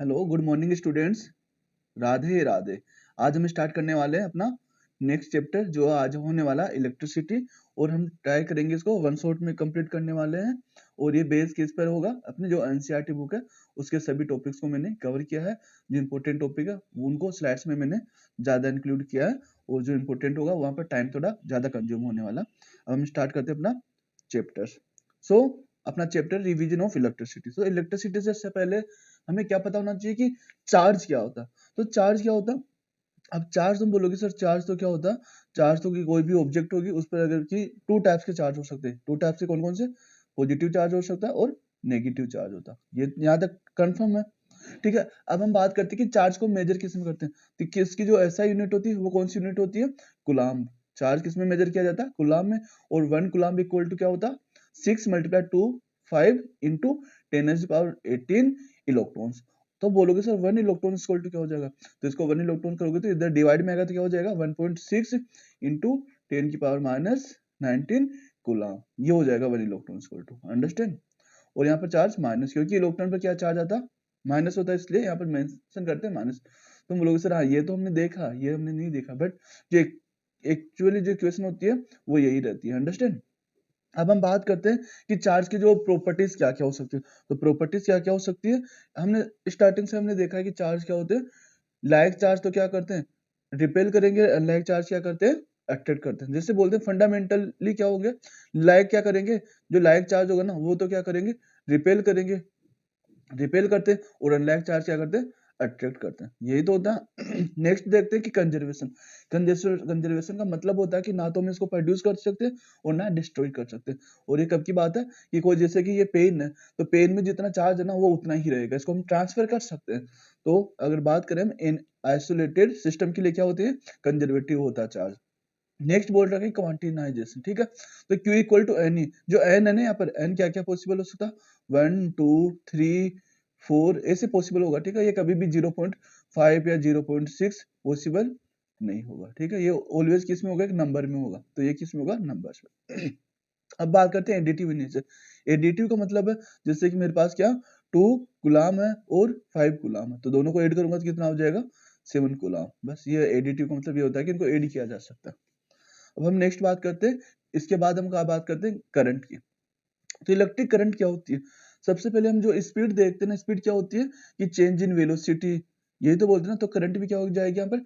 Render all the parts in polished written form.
Hello good morning students. Radhe Radhe. आज हम start करने वाले हैं अपना नेक्स्ट चैप्टर जो आज होने वाला इलेक्ट्रिसिटी, और हम ट्राई करेंगे इसको वन शॉट में कंप्लीट करने वाले हैं। और ये बेस किस पर होगा, अपने जो एनसीईआरटी बुक है उसके सभी टॉपिक्स को मैंने कवर किया है। जो इंपॉर्टेंट टॉपिक है उनको स्लाइड्स में मैंने ज़्यादा इंक्लूड किया है, और जो इंपॉर्टेंट होगा वहाँ पर टाइम थोड़ा ज़्यादा कंज्यूम होने वाला। अब हम स्टार्ट करते हैं अपना चैप्टर। सो अपना chapter revision of electricity. So electricity से पहले हमें क्या पता होना चाहिए कि चार्ज क्या होता है। तो चार्ज क्या होता है, अब चार्ज तुम बोलोगे सर चार्ज तो क्या होता है। चार्ज तो कि कोई भी ऑब्जेक्ट होगी उस पर अगर कि टू टाइप्स के चार्ज हो सकते हैं। टू टाइप्स से कौन कौन से, पॉजिटिव चार्ज हो सकता है और नेगेटिव चार्ज होता है। ये यहाँ तक कंफर्म है, ठीक है। अब हम बात करते हैं कि चार्ज को मेजर किस में करते हैं। तो किसकी जो ऐसा यूनिट होती है वो कौन सी यूनिट होती है, कुलाम। चार्ज किस में मेजर किया जाता है, कुलाम में। और 1 कुलाम इक्वल टू क्या होता है, 6 मल्टीप्लाई 2 5 इंटू 10⁻18 इलेक्ट्रॉन्स। तो बोलोगे सर 1 इलेक्ट्रॉन इक्वल टू क्या हो जाएगा, तो इसको 1 इलेक्ट्रॉन करोगे तो इधर डिवाइड में आएगा तो क्या हो जाएगा 1.6 इंटू 10⁻⁻19 कुलाम। ये हो जाएगा 1 इलेक्ट्रॉन इक्वल टू, अंडरस्टैंड। और यहाँ पर चार्ज माइनस, क्योंकि इलेक्ट्रॉन पर क्या चार्ज आता, माइनस होता है, इसलिए यहाँ पर मेंशन करते हैं माइनस। तुम बोलोगे सर हाँ ये तो हमने देखा, ये हमने नहीं देखा, बट जो एक्चुअली जो इक्वेशन होती है वो यही रहती है, अंडरस्टैंड। अब हम बात करते हैं कि चार्ज की जो प्रॉपर्टीज क्या क्या हो सकती है। तो प्रॉपर्टीज क्या क्या हो सकती है, हमने स्टार्टिंग से हमने देखा है कि चार्ज क्या होते हैं। लाइक चार्ज तो क्या करते हैं, रिपेल करेंगे। अनलाइक चार्ज क्या करते हैं, अट्रैक्ट करते हैं। जैसे बोलते हैं फंडामेंटली क्या हो गया, लाइक क्या करेंगे, जो लाइक चार्ज होगा ना वो तो क्या करेंगे, रिपेल करेंगे, रिपेल करते हैं। और अनलाइक चार्ज क्या करते हैं, अट्रैक्ट करते हैं। यही तो होता है। नेक्स्ट देखते हैं कि कंजर्वेशन। कंजर्वेशन का मतलब होता है कि ना तो हम इसको प्रोड्यूस कर सकते हैं और ना डिस्ट्रॉय कर सकते हैं। और ये कब की बात है कि कोई जैसे कि ये पेन है, तो पेन में जितना चार्ज है ना वो उतना ही रहेगा, इसको हम ट्रांसफर कर सकते हैं। तो अगर बात करें हम इन आइसोलेटेड सिस्टम के लिए क्या होती है, कंजर्वेटिव होता है चार्ज। नेक्स्ट बोल रहा है क्वांटिनाइजेशन, ठीक है। तो Q इक्वल टू एन, जो एन है ना यहाँ पर, एन क्या क्या पॉसिबल हो सकता है, 1 2 3 4 ऐसे पॉसिबल होगा, ठीक है। ये कभी भी 0.5 या 0.6 पॉसिबल नहीं होगा, ठीक है। ये ऑलवेज किस में होगा, एक नंबर में होगा, तो ये किस में होगा, नंबर में। अब बात करते हैं एडिटिव नेचर। एडिटिव का मतलब है जैसे कि मेरे पास क्या 2 गुलाम है और 5 गुलाम है, तो दोनों को ऐड करूंगा तो कितना हो जाएगा, 7 गुलाम। बस ये एडिटिव का मतलब ये होता है कि इनको ऐड किया जा सकता है। अब हम नेक्स्ट बात करते हैं, इसके बाद हम क्या बात करते हैं, करंट की। तो इलेक्ट्रिक करंट क्या होती है, सबसे पहले हम जो स्पीड देखते हैं ना, स्पीड क्या होती है कि चेंज इन वेलोसिटी, यही तो बोलते हैं ना। तो करंट भी क्या हो जाएगी यहाँ पर,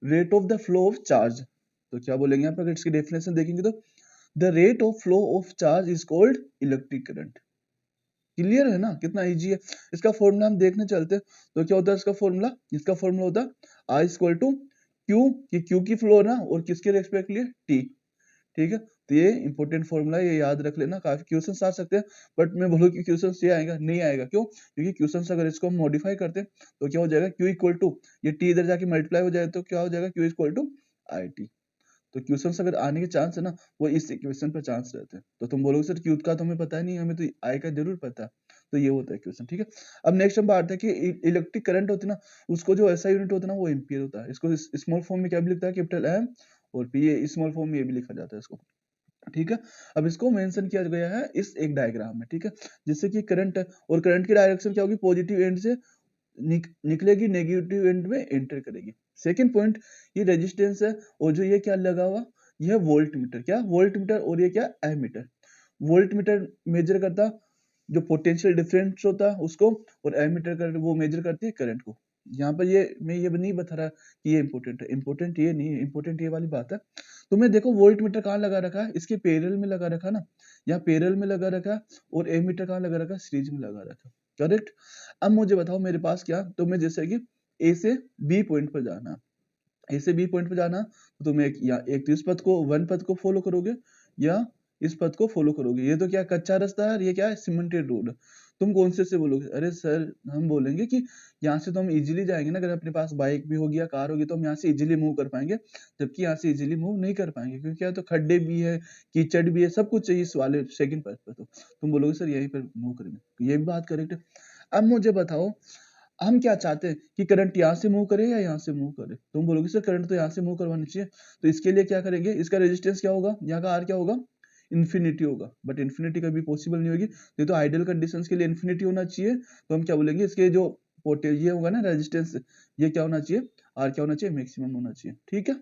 rate of the flow of charge. तो क्या बोलेंगे यहाँ पर, अगर इसकी डेफिनेशन देखेंगे तो the rate of flow of charge is called electric current. Clear है ना, कितना इजी है। इसका फॉर्मूला हम देखने चलते हैं। तो क्या होता है इसका फॉर्मूला, इसका फॉर्मूला होता है आई इक्वल टू क्यू, कि क्यू की फ्लो है ना, और किसके रेस्पेक्टली टी, ठीक है। तो ये इंपॉर्टेंट फॉर्मूला, ये याद रख लेना, काफी क्वेश्चंस आ सकते हैं। बट मैं बोलूँ कि क्वेश्चंस ये आएगा नहीं आएगा, क्यों, क्योंकि क्वेश्चंस अगर इसको हम मॉडिफाई करते हैं तो क्या हो जाएगा, क्यू इक्वल टू, ये टी इधर जाके मल्टीप्लाई हो जाए तो क्या हो जाएगा, Q equal to I T. तो क्वेश्चंस अगर आने के चांस है ना, वो इस इक्वेशन पर चांस रहते हैं। तो तुम बोलोगे सर क्यू का तो हमें पता ही नहीं, हमें तो आई का जरूर पता है। तो ये होता है क्वेश्चन, ठीक है। अब नेक्स्ट हम बात है कि इलेक्ट्रिक करंट होती है ना, उसको जो ऐसा यूनिट होता है ना वो एम्पियर होता है। इसको स्मॉल फॉर्म में क्या भी लिखता है, कैपिटल एम और पी, ये स्मॉल फॉर्म में ये भी लिखा जाता है इसको, ठीक है। अब इसको मेंशन किया गया है इस एक डायग्राम में, ठीक है। जिससे कि करंट है, और करंट की डायरेक्शन क्या होगी, पॉजिटिव एंड से निकलेगी, नेगेटिव एंड में एंटर करेगी। सेकंड पॉइंट, ये रेजिस्टेंस है, और जो ये क्या लगा हुआ, यह वोल्ट मीटर, क्या वोल्ट मीटर, और ये क्या एमीटर। वोल्ट मीटर मेजर करता जो पोटेंशियल डिफरेंस होता है उसको, और एमीटर कर वो मेजर करती है करंट को। यहाँ पर ये मैं ये नहीं बता रहा कि ये इंपॉर्टेंट है, इंपॉर्टेंट ये नहीं है, इंपॉर्टेंट ये वाली बात है। तो मैं देखो वोल्ट मीटर कहाँ लगा रखा है, इसके पैरेलल में लगा रखा ना, यहाँ पैरेलल में लगा रखा, और एमीटर कहाँ लगा रखा, सीरीज में लगा रखा, करेक्ट। अब मुझे बताओ मेरे पास क्या, तो मैं जैसे कि ए से बी पॉइंट पर जाना, ए से बी पॉइंट पर जाना, तो तुम एक या एक तो इस पथ को, वन पथ को फॉलो करोगे, या इस पथ को फॉलो करोगे। ये तो क्या कच्चा रास्ता है, और ये क्या है, सीमेंटेड रोड। तुम कौन से बोलोगे, अरे सर हम बोलेंगे कि यहाँ से तो हम इजीली जाएंगे ना, अगर अपने पास बाइक भी होगी या कार होगी तो हम यहाँ से इजीली मूव कर पाएंगे। जबकि यहाँ से इजीली मूव नहीं कर पाएंगे, क्योंकि यहाँ तो खड्डे भी है, कीचड़ भी है, सब कुछ चाहिए इस वाले सेकंड पथ पर। तो तुम बोलोगे सर यहीं पर मूव करेंगे, तो ये भी बात करेक्ट है। अब मुझे बताओ हम क्या चाहते हैं कि करंट यहाँ से मूव करे या यहाँ से मूव करे। तुम बोलोगे सर करंट तो यहाँ से मूव करवानी चाहिए, तो इसके लिए क्या करेंगे, इसका रेजिस्टेंस क्या होगा, यहाँ का आर क्या होगा, इन्फिनिटी होगा। बट इन्फिनिटी कभी पॉसिबल नहीं होगी, ये तो आइडियल कंडीशंस के लिए इन्फिनिटी होना चाहिए। तो हम क्या बोलेंगे, इसके जो ये होगा ना रेजिस्टेंस, ये क्या होना चाहिए, आर क्या होना चाहिए, मैक्सिमम होना चाहिए। ठीक है,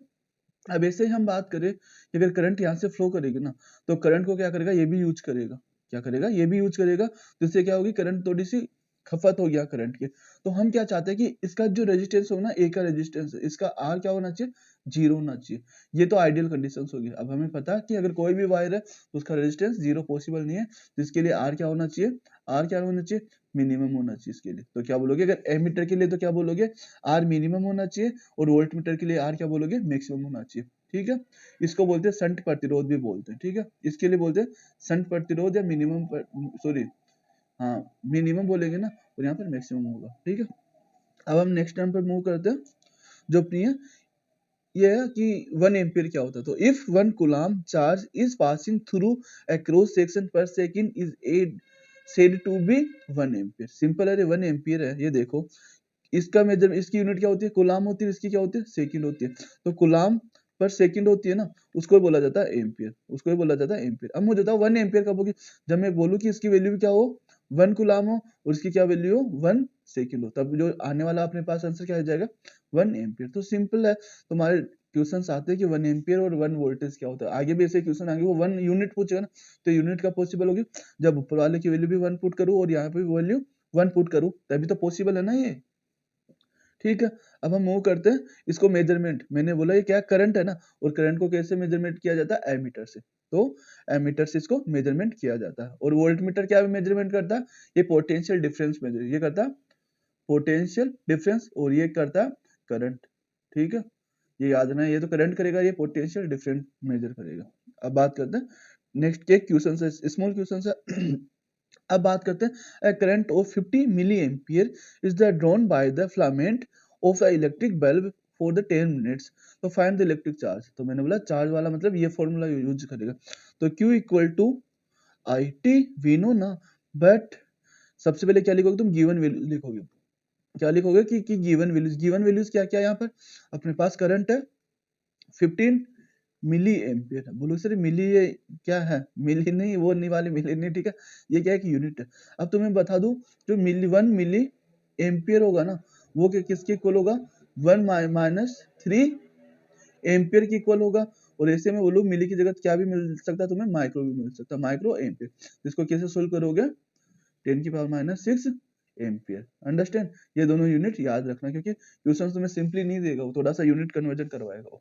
अब ऐसे ही हम बात करें कि अगर करंट यहाँ से फ्लो करेगी ना, तो करंट को क्या करेगा, ये भी यूज करेगा, क्या करेगा, ये भी यूज करेगा, तो इससे क्या होगी, करंट थोड़ी सी खपत हो गया करंट के। तो हम क्या चाहते हैं कि इसका जो रेजिस्टेंस हो ना, ए का रेजिस्टेंस, इसका आर क्या होना चाहिए, 0 होना चाहिए। ये तो आइडियल कंडीशंस होगी। अब हमें पता है कि अगर कोई भी वायर है तो उसका रेजिस्टेंस 0 पॉसिबल नहीं है, तो इसके लिए आर क्या होना चाहिए, आर क्या होना चाहिए, मिनिमम होना चाहिए इसके लिए। तो क्या बोलोगे, अगर एमीटर के लिए तो क्या बोलोगे, आर मिनिमम होना चाहिए, और वोल्ट मीटर के लिए आर क्या बोलोगे, मैक्सिमम होना चाहिए। ठीक है, इसको बोलते हैं संट प्रतिरोध भी बोलते हैं। ठीक है, इसके लिए बोलते हैं संट प्रतिरोध या मिनिमम, सॉरी हाँ मिनिमम बोलेंगे ना, और यहाँ पर मैक्सिमम होगा। ठीक है, अब हम नेक्स्ट टर्म पर मूव करते हैं, जो अपनी है ये है कि 1 एम्पियर क्या होता है। तो if 1 coulomb charge is passing through a cross section per second is said to be 1 ampere. Simple है, 1 एम्पियर है, ये देखो इसका मेजर, इसकी यूनिट क्या होती है, कूलम होती है, इसकी क्या होती है, सेकंड होती है। तो कूलम पर सेकंड होती है ना, उसको ही बोला जाता है एम्पियर, उसको ही बोला जाता है एम्पियर। अब मुझे बताओ 1 एम्पियर कब होगी, जब मैं बोलूं कि इसकी वैल्यू क्या हो, 1 कूलम हो, और इसकी क्या वैल्यू हो, 1 सेकंड हो, तब जो आने वाला अपने पास आंसर क्या आ जाएगा, 1 एम्पियर। तो सिंपल है, तुम्हारे क्वेश्चंस आते हैं कि 1 एम्पियर और 1 वोल्टेज क्या होता है। आगे भी ऐसे क्वेश्चन आएंगे, वो 1 यूनिट पूछेगा ना, तो यूनिट का पॉसिबल होगी जब ऊपर वाले की वैल्यू भी 1 पुट करूं और यहाँ पे भी वैल्यू 1 पुट करूं, तभी तो पॉसिबल है ना ये। ठीक है, अब हम मूव करते हैं इसको मेजरमेंट। मैंने बोला ये क्या करंट है ना, और करंट को कैसे मेजरमेंट किया जाता है, एमीटर से। तो एमीटर से इसको मेजरमेंट किया जाता है। और वोल्ट मीटर क्या मेजरमेंट करता है, ये पोटेंशियल डिफरेंस मेजर, ये करता है पोटेंशियल डिफरेंस, और ये करता है करंट। ठीक है, ये याद रखना, ये तो करंट करेगा, ये पोटेंशियल डिफरेंस मेजर करेगा। अब बात करते हैं नेक्स्ट के क्वेश्चन से, स्मॉल क्वेश्चन से। अब बात करते हैं current of 50 milli ampere is the drawn by the filament of a electric bulb for the 10 minutes. तो फाइंड द इलेक्ट्रिक चार्ज। तो मैंने बोला चार्ज वाला मतलब ये फॉर्मूला यूज करेगा। तो Q equal to I T, we know ना, बट सबसे पहले क्या लिखोगे तुम, गिवन वैल्यू लिखोगे। क्या लिखोगे कि गिवन वैल्यूज क्या क्या, यहाँ पर अपने पास करंट है 15 मिली एम्पियर। बोलो सर मिली ये क्या है, मिली नहीं, वो नहीं वाली मिली नहीं, ठीक है, ये क्या है कि यूनिट है। अब तुम्हें बता दूं, जो 1 मिली एम्पियर होगा ना, वो किसके इक्वल होगा, 1 माइनस 3 एम्पियर के इक्वल होगा। और ऐसे में बोलो मिली की जगह क्या भी मिल सकता है तुम्हें, माइक्रो भी मिल सकता है, माइक्रो एम्पियर। इसको कैसे सोल्व करोगे, 10 की पावर माइनस 6 एम्पियर। अंडरस्टैंड, ये दोनों यूनिट याद रखना, क्योंकि क्वेश्चन तुम्हें सिंपली नहीं देगा, वो थोड़ा सा यूनिट कन्वर्जन करवाएगा।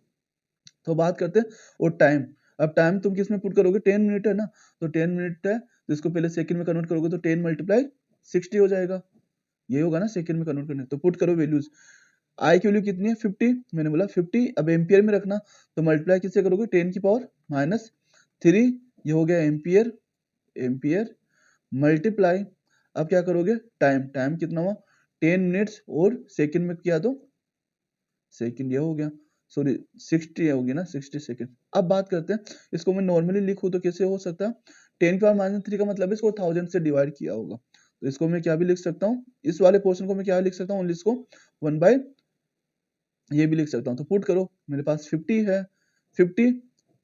तो बात करते हैं और टाइम। अब टाइम तुम किस में पुट करोगे, 10 मिनट है ना, तो 10 मिनट है, तो इसको पहले सेकंड में कन्वर्ट करोगे तो 10 मल्टीप्लाई 60 हो जाएगा, ये होगा ना सेकंड में कन्वर्ट करने। तो पुट करो वैल्यूज, आई की वैल्यू कितनी है 50, मैंने बोला 50। अब एम्पियर में रखना, तो मल्टीप्लाई किससे करोगे, 10 की पावर माइनस 3, ये हो गया एम्पियर, एम्पियर मल्टीप्लाई, अब क्या करोगे टाइम, टाइम कितना हुआ 10 मिनट्स, और सेकंड में किया तो सेकंड, ये हो गया, सॉरी 60 होगी ना, 60 सेकंड। अब बात करते हैं, इसको मैं नॉर्मली लिखूं तो कैसे हो सकता है, 10 की पावर माइनस 3 का मतलब इसको 1000 से डिवाइड किया होगा, तो इसको मैं क्या भी लिख सकता हूँ, इस वाले पोर्शन को मैं क्या लिख सकता हूँ, इसको 1 बाय ये भी लिख सकता हूँ। तो पुट करो, मेरे पास 50 है, 50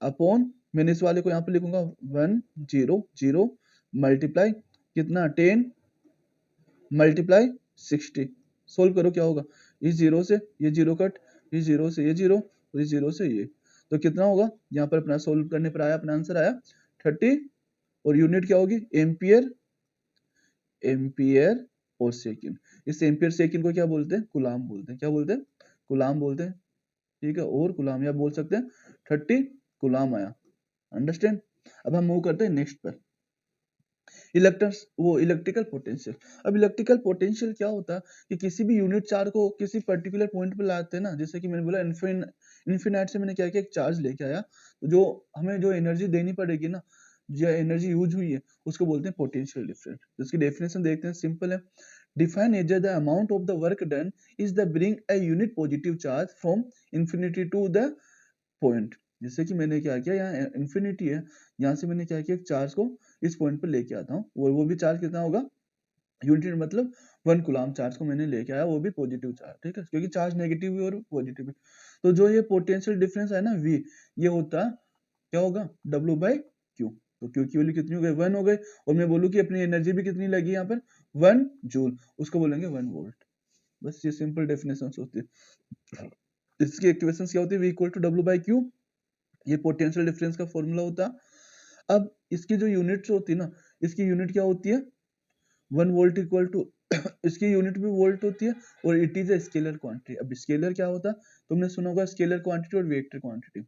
अपॉन, मैंने इस वाले को यहाँ पे लिखूंगा 100 मल्टीप्लाई कितना 10 मल्टीप्लाई 60। सोल्व करो क्या होगा, इस जीरो से ये जीरो कट, इस जीरो से ये जीरो, और इस जीरो से ये, तो कितना होगा, यहाँ पर अपना सोल्व करने पर आया, अपना आंसर आया 30। और यूनिट क्या होगी, एम्पियर, एम्पियर और सेकंड। इस एम्पियर सेकंड को क्या बोलते हैं, कूलाम बोलते हैं, क्या बोलते हैं, कूलाम बोलते हैं। ठीक है, और कूलाम या बोल सकते हैं 30 कूलाम आया। अंडरस्टैंड, अब हम मूव करते हैं नेक्स्ट पर, इलेक्ट्रस वो इलेक्ट्रिकल पोटेंशियल। अब इलेक्ट्रिकल पोटेंशियल क्या होता है कि किसी भी यूनिट चार्ज को किसी पर्टिकुलर पॉइंट पे लाते हैं ना, जैसे कि मैंने बोला इन्फिनाइट से मैंने क्या किया, एक चार्ज लेके आया, तो जो हमें जो एनर्जी देनी पड़ेगी ना, जो एनर्जी यूज हुई है, उसको बोलते हैं पोटेंशियल डिफरेंस। इसकी डेफिनेशन देखते हैं, सिंपल है, define as the amount of the work done is the bring a unit positive charge from infinity to the point। जैसे कि मैंने क्या किया, यहाँ इंफिनिटी है, यहाँ से मैंने क्या किया, चार्ज को इस पॉइंट पर लेके आता हूँ, और वो भी चार्ज कितना होगा, यूनिट मतलब 1 कूलम चार्ज को मैंने लेके आया, वो भी पॉजिटिव चार्ज। ठीक है, क्योंकि चार्ज नेगेटिव भी और पॉजिटिव भी। तो जो ये पोटेंशियल डिफरेंस है ना V, ये होता क्या होगा, W बाई Q। तो Q की वैल्यू कितनी हो गई, 1 हो गई, और मैं बोलूँ कि अपनी एनर्जी भी कितनी लगी यहाँ पर 1 जूल, उसको बोलेंगे 1 वोल्ट। बस ये सिंपल डेफिनेशन होती है। इसकी इक्वेशन क्या होती है, V equal to W by Q, ये पोटेंशियल डिफरेंस का फॉर्मूला होता है। अब इसकी जो यूनिट्स होती है ना, इसकी यूनिट क्या होती है, 1 वोल्ट इक्वल टू इसकी यूनिट भी वोल्ट होती है, और it is a scalar quantity. अब स्केलर क्या होता है, तुमने सुना होगा स्केलर क्वांटिटी और वेक्टर क्वांटिटी।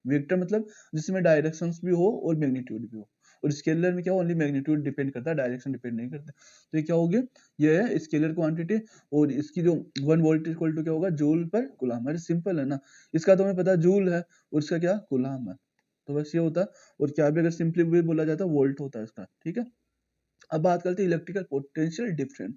वेक्टर मतलब जिसमें डायरेक्शंस भी हो और मैग्नीट्यूड भी हो, और स्केलर में क्या ओनली मैग्नीट्यूड डिपेंड करता है, डायरेक्शन डिपेंड नहीं करता। तो ये क्या होगी, ये है स्केलर क्वांटिटी, और इसकी जो 1 वोल्ट इक्वल टू क्या होगा, जूल पर कूलम। अरे सिंपल है ना, इसका तुम्हें पता जूल है और इसका क्या कूलम है, तो बस ये होता है। और क्या भी अगर सिंपली भी बोला जाता है वोल्ट होता है इसका, ठीक है। अब बात करते हैं इलेक्ट्रिकल पोटेंशियल डिफरेंस।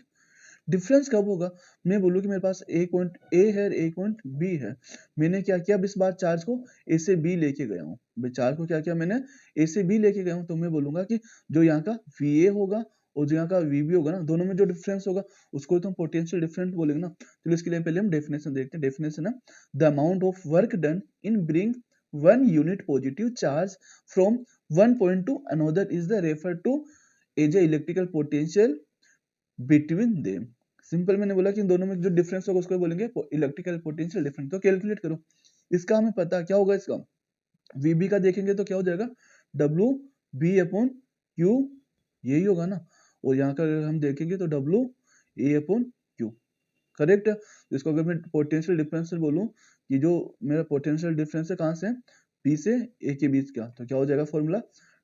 डिफरेंस कब होगा, मैं बोलूँ कि मेरे पास एक पॉइंट ए है, एक पॉइंट बी है। मैंने क्या किया, अब इस बार चार्ज को ए से बी लेके गया हूँ, भाई चार्ज को क्या किया मैंने, ए से बी लेके गया हूँ, तो मैं बोलूंगा कि जो यहाँ का वी ए होगा और जो यहाँ का वी बी होगा ना, दोनों में जो डिफरेंस होगा उसको तो हम पोटेंशियल डिफरेंस बोलेंगे ना। तो इसके लिए पहले हम डेफिनेशन देखते हैं। डेफिनेशन है the amount of work done in bring 1 unit positive charge from one point to another is the refer to as a electrical potential between them. Simple मैंने बोला कि इन दोनों में जो डिफरेंस होगा उसको बोलेंगे इलेक्ट्रिकल पोटेंशियल डिफरेंस। तो कैलकुलेट करो, इसका हमें पता क्या होगा, इसका वीबी का देखेंगे तो क्या हो जाएगा, डब्ल्यू बी अपॉन क्यू, यही होगा ना। और यहाँ का अगर हम देखेंगे तो W A upon Q, correct है। इसको अगर मैं पोटेंशियल डिफरेंस से बोलूं कि जो मेरा पोटेंशियल डिफरेंस है कहाँ से, बी से ए के बीच का, तो क्या हो जाएगा formula,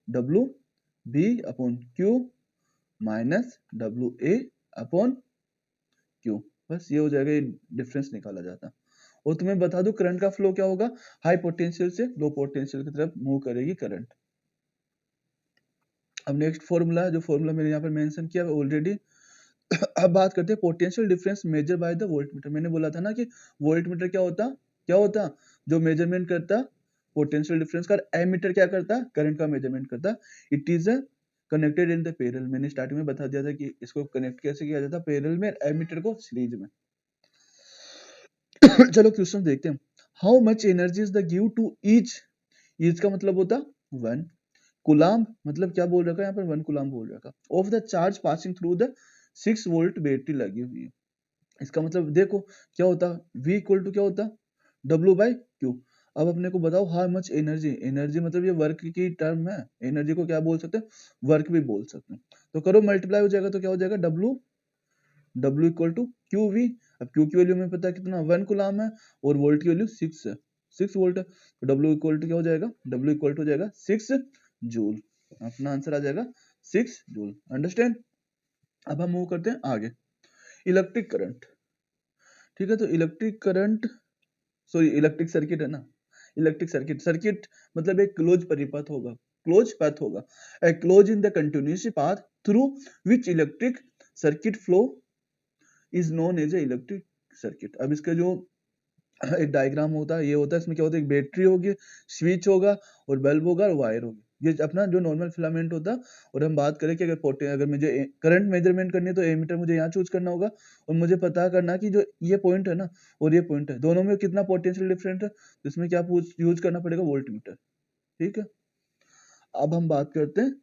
W B upon Q minus W A upon Q, बस ये हो जाएगा, ये डिफरेंस निकाला जाता। और तुम्हें बता दूं करंट का फ्लो क्या होगा, हाई पोटेंशियल से लो पोटेंशियल की तरफ मूव करेगी करंट। अब नेक्स्ट फॉर्मूला है, जो फॉर्मूला मैंने यहाँ पर मेंशन किया ऑलरेडी। अब बात करते हैं potential difference measure by the voltmeter. मैंने बोला था ना कि वोल्टमीटर क्या होता जो मेजरमेंट करता पोटेंशियल डिफरेंस का, एमीटर क्या करता, करंट का मेजरमेंट करता। It is connected in the parallel. मैंने स्टार्टिंग में बता दिया था कि इसको कनेक्ट कैसे किया जाता, पैरेलल में, एमीटर को सीरीज में। चलो क्वेश्चन देखते हैं। How much energy is the give to each का मतलब होता 1 कुलाम, मतलब क्या बोल रखा है यहाँ पर, 1 कुलाम बोल रखा, of the charge passing through the 6 volt battery लगी हुई है। इसका मतलब देखो क्या होता, V इक्वल टू क्या होता, W बाई क्यू। अब अपने को बताओ हाउ मच एनर्जी, एनर्जी मतलब ये वर्क की टर्म है, एनर्जी को क्या बोल सकते हैं, वर्क भी बोल सकते हैं। तो करो मल्टीप्लाई हो जाएगा, तो क्या हो जाएगा, W equal to Q V. अब क्यू की वैल्यू में पता है कितना, 1 कुलाम है, और वोल्ट की वैल्यू 6 है, 6 वोल्ट है, तो W इक्वल टू क्या हो जाएगा, W इक्वल टू हो जाएगा 6 जूल। अपना आंसर आ जाएगा 6 जूल। अंडरस्टैंड। अब हम मूव करते हैं आगे, इलेक्ट्रिक करंट। ठीक है, तो electric current, sorry electric circuit है ना, इलेक्ट्रिक सर्किट, सर्किट मतलब एक क्लोज परिपथ होगा, क्लोज पाथ होगा, a close in the continuous path through which electric circuit flow is known as a electric circuit. अब इसका जो एक डायग्राम होता है, ये होता है, इसमें क्या होता है, एक बैटरी होगी, स्विच होगा और बल्ब होगा और वायर होगी, ये अपना जो नॉर्मल फिलामेंट होता है। और हम बात करें कि अगर मुझे करंट मेजरमेंट करनी है तो एमीटर मुझे यहाँ चूज करना होगा, और मुझे पता करना कि जो ये पॉइंट है ना और ये पॉइंट है, दोनों में कितना पोटेंशियल डिफरेंट है, तो इसमें क्या यूज करना पड़ेगा, वोल्टमीटर। ठीक है, अब हम बात करते हैं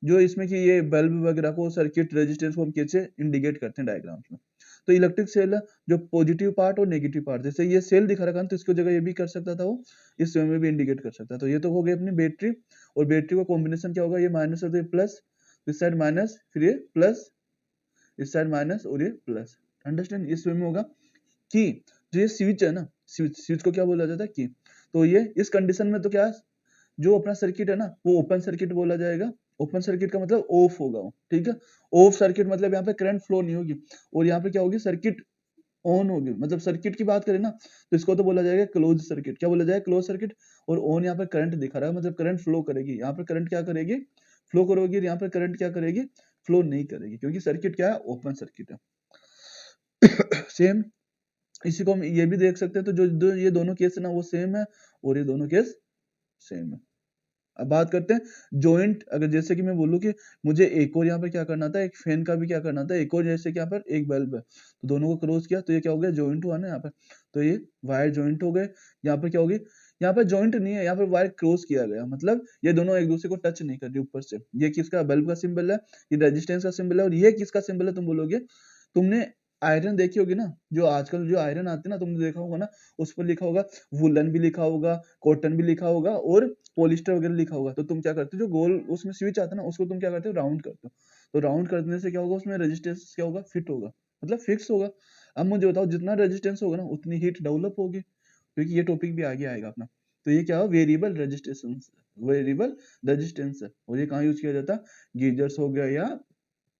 जो इसमें कि ये बल्ब वगैरह को, सर्किट रेजिस्टेंस को हम कैसे इंडिकेट करते हैं डायग्राम्स में। तो इलेक्ट्रिक सेल है, जो पॉजिटिव पार्ट और नेगेटिव पार्ट, जैसे ये सेल दिखा रखा है तो इसको जगह ये भी कर सकता था वो, इस वे में भी इंडिकेट कर सकता है। तो ये तो हो गई अपनी बैटरी, और बैटरी का कॉम्बिनेशन क्या होगा, ये माइनस और ये प्लस, इस साइड माइनस, फिर ये प्लस, इस साइड माइनस और ये प्लस। अंडरस्टैंड, इस वे में होगा कि जो ये स्विच है ना, स्विच को क्या बोला जाता है, की। तो ये इस कंडीशन में तो क्या, जो अपना सर्किट है ना वो ओपन सर्किट बोला जाएगा। ओपन सर्किट का मतलब ऑफ होगा वो, ठीक है। ऑफ सर्किट मतलब यहाँ पे करंट फ्लो नहीं होगी, और यहाँ पे क्या होगी, सर्किट ऑन होगी। मतलब सर्किट की बात करें ना तो इसको तो बोला जाएगा क्लोज सर्किट। क्या बोला जाएगा, क्लोज सर्किट। और ऑन यहाँ पे करंट दिखा रहा है, मतलब करंट फ्लो करेगी, यहाँ पर करंट क्या करेगी, फ्लो करोगी, यहाँ पर करंट क्या करेगी, फ्लो नहीं करेगी, क्योंकि सर्किट क्या है, ओपन सर्किट है। सेम इसी को हम ये भी देख सकते हैं, तो जो ये दोनों केस है ना वो सेम है, और ये दोनों केस सेम है। अब बात करते हैं जॉइंट, अगर जैसे कि मैं बोलूँ कि मुझे एक और यहाँ पर क्या करना था, एक फैन का भी क्या करना था, एक और जैसे कि यहाँ पर एक बल्ब है, तो दोनों को क्रॉस किया तो ये क्या हो गया, जॉइंट हुआ ना यहाँ पर, तो ये वायर जॉइंट हो गए। यहाँ पर क्या होगी, यहाँ पर जॉइंट नहीं है, यहाँ पर वायर क्रॉस किया गया, मतलब ये दोनों एक दूसरे को टच नहीं कर रही ऊपर से। ये किसका, बल्ब का सिंबल है, ये रेजिस्टेंस का सिंबल है, और ये किसका सिंबल है, तुम बोलोगे तुमने आयरन देखी होगी ना, जो आजकल जो आयरन आती है ना, तुमने देखा होगा ना, उस पर लिखा होगा वुलन भी लिखा होगा, कॉटन भी लिखा होगा और पॉलिस्टर वगैरह लिखा होगा। तो तुम क्या करते हो, जो गोल उसमें स्विच आता है ना, उसको तुम क्या करते हो, राउंड करते हो। तो राउंड करने से क्या होगा, उसमें रेजिस्टेंस क्या होगा, फिट होगा, मतलब फिक्स होगा। अब मुझे बताओ, जितना रेजिस्टेंस होगा ना उतनी हीट डेवलप होगी, क्योंकि ये टॉपिक भी आगे आएगा अपना। तो ये क्या हो, वेरिएबल रेजिस्टेंस, वेरिएबल रेजिस्टेंस है। और ये कहाँ यूज किया जाता है, गीजर्स हो गया या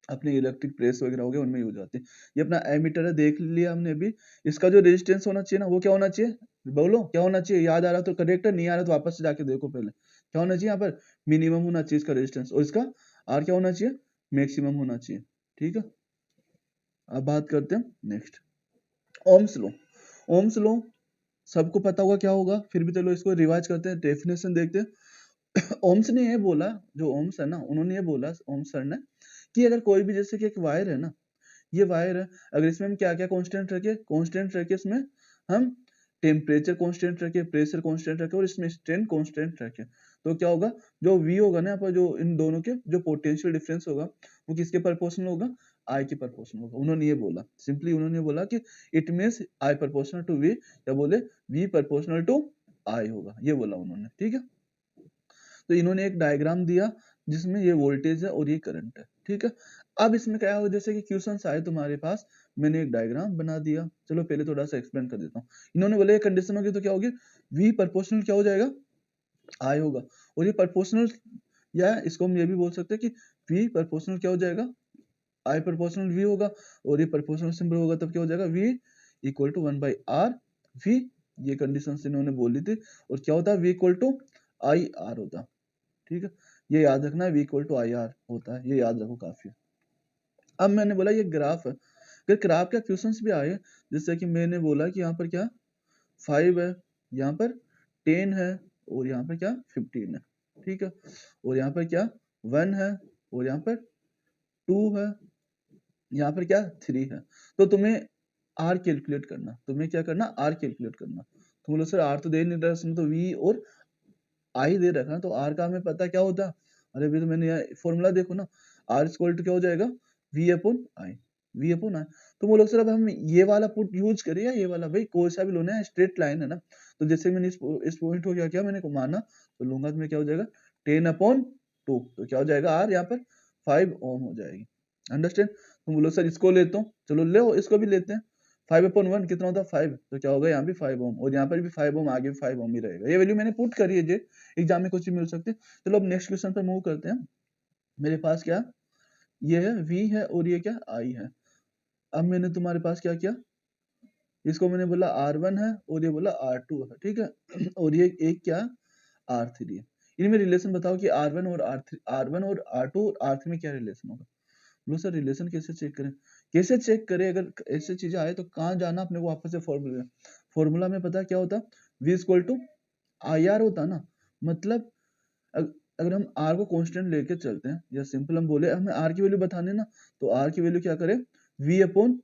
अपने इलेक्ट्रिक प्रेस वगैरह हो गया, उनमें यूज आते हैं। ये अपना एमीटर है, देख लिया हमने अभी। इसका जो रेजिस्टेंस होना चाहिए ना, वो क्या होना चाहिए, बोलो क्या होना चाहिए, याद आ रहा तो करेक्ट है, नहीं आ रहा तो वापस से जाके देखो पहले। क्या होना चाहिए यहाँ पर, मिनिमम होना चाहिए इसका रेजिस्टेंस, और इसका आर क्या होना चाहिए, मैक्सिमम होना चाहिए। ठीक है, अब बात करते हैं next, Ohm's law. Ohm's law सबको पता होगा क्या होगा, फिर भी चलो इसको रिवाइज करते हैं, डेफिनेशन देखते हैं। ओम्स ने ये बोला, जो ओम्स है ना, उन्होंने ये बोला, ओम्स सर ने, कि अगर कोई भी जैसे कि एक वायर है ना, ये वायर है, अगर इसमें हम क्या क्या कांस्टेंट रखे, कांस्टेंट रखे इसमें हम टेम्परेचर कांस्टेंट रखे, प्रेशर कांस्टेंट रखे और इसमें स्ट्रेन कांस्टेंट रखे, तो क्या होगा, जो वी होगा ना यहाँ पर, जो इन दोनों के जो पोटेंशियल डिफरेंस होगा, वो किसके प्रोपोर्शनल होगा, आई के प्रोपोर्शनल होगा। उन्होंने ये बोला, सिंपली उन्होंने बोला कि it means I proportional to V, या बोले वी प्रोपोर्शनल टू आई होगा, ये बोला उन्होंने। ठीक है, तो इन्होंने एक डायग्राम दिया जिसमें ये वोल्टेज है और ये करंट है। ठीक है, अब इसमें क्या हो, जैसे कि क्वेश्चंस आए तुम्हारे पास, मैंने एक डायग्राम बना दिया। चलो पहले थोड़ा सा एक्सप्लेन कर देता हूँ। इन्होंने बोला ये कंडीशन होगी तो क्या होगी, V प्रोपोर्शनल क्या हो जाएगा, I होगा। और ये प्रोपोर्शनल, या इसको हम ये भी बोल सकते हैं कि V प्रोपोर्शनल क्या हो जाएगा, I प्रोपोर्शनल V होगा। और ये प्रोपोर्शनल सिंबल होगा तब क्या हो जाएगा, V equal to 1/R V। ये कंडीशन इन्होंने बोली थी। और क्या होता है, V इक्वल टू IR होता। ठीक है, ये याद रखना है, V इक्वल टू IR होता है, ये याद रखो काफी। अब मैंने बोला ये ग्राफ है, फिर ग्राफ का क्वेश्चंस भी आए, जैसे कि मैंने बोला कि यहाँ पर क्या 5 है, यहाँ पर 10 है, और यहाँ पर क्या 15 है। ठीक है, और यहाँ पर क्या 1 है, और यहाँ पर 2 है, यहाँ पर क्या 3 है। तो तुम्हें आर कैलकुलेट करना, तुम्हें क्या करना, आर कैलकुलेट करना। तुम बोलो सर आर तो दे नहीं रहा, इसमें तो वी और आई दे रखा है, तो आर का हमें पता क्या होता है, अरे अभी तो मैंने फॉर्मूला देखो ना, आर इक्वल टू क्या हो जाएगा, V upon I, V upon I. तो बोलो सर अब हम ये वाला पुट यूज करें या ये वाला, भाई कोई सा भी लो ना, स्ट्रेट लाइन है ना। तो जैसे मैंने इस पॉइंट को क्या किया, मैंने को माना, तो लूंगा तो मैं क्या हो जाएगा 10/2, तो क्या हो जाएगा आर यहाँ पर 5 ओम हो जाएगी। अंडरस्टैंड, तुम बोलो सर इसको लेता हूँ, चलो ले इसको भी लेते हैं। 5/1 कितना होता है 5, तो क्या होगा यहाँ भी 5 ओम, और यहाँ पर भी 5 ओम, आगे भी 5 ओम ही रहेगा। ये वैल्यू मैंने पुट करी है, जे एग्जाम में कुछ भी मिल सकती है। चलो अब नेक्स्ट क्वेश्चन पे मूव करते हैं। मेरे पास क्या, ये है V है और ये क्या I है। अब मैंने तुम्हारे पास क्या किया, इसको मैंने बोला R1 है और ये बोला R2 है। ठीक है, और ये एक क्या R3 है। इनमें रिलेशन बताओ कि R1 और R1 और R2 और R3 में क्या रिलेशन होगा। लो सर रिलेशन कैसे चेक करें, कैसे चेक करें, अगर ऐसी चीजें आए तो कहाँ जाना अपने को, वापस से फॉर्मूला, फॉर्मूला में पता क्या होता, V इक्वल टू IR होता ना। मतलब अगर हम R को कांस्टेंट लेके चलते हैं, या सिंपल हम बोले हमें R की वैल्यू बताने ना, तो R की वैल्यू क्या करें, V अपॉन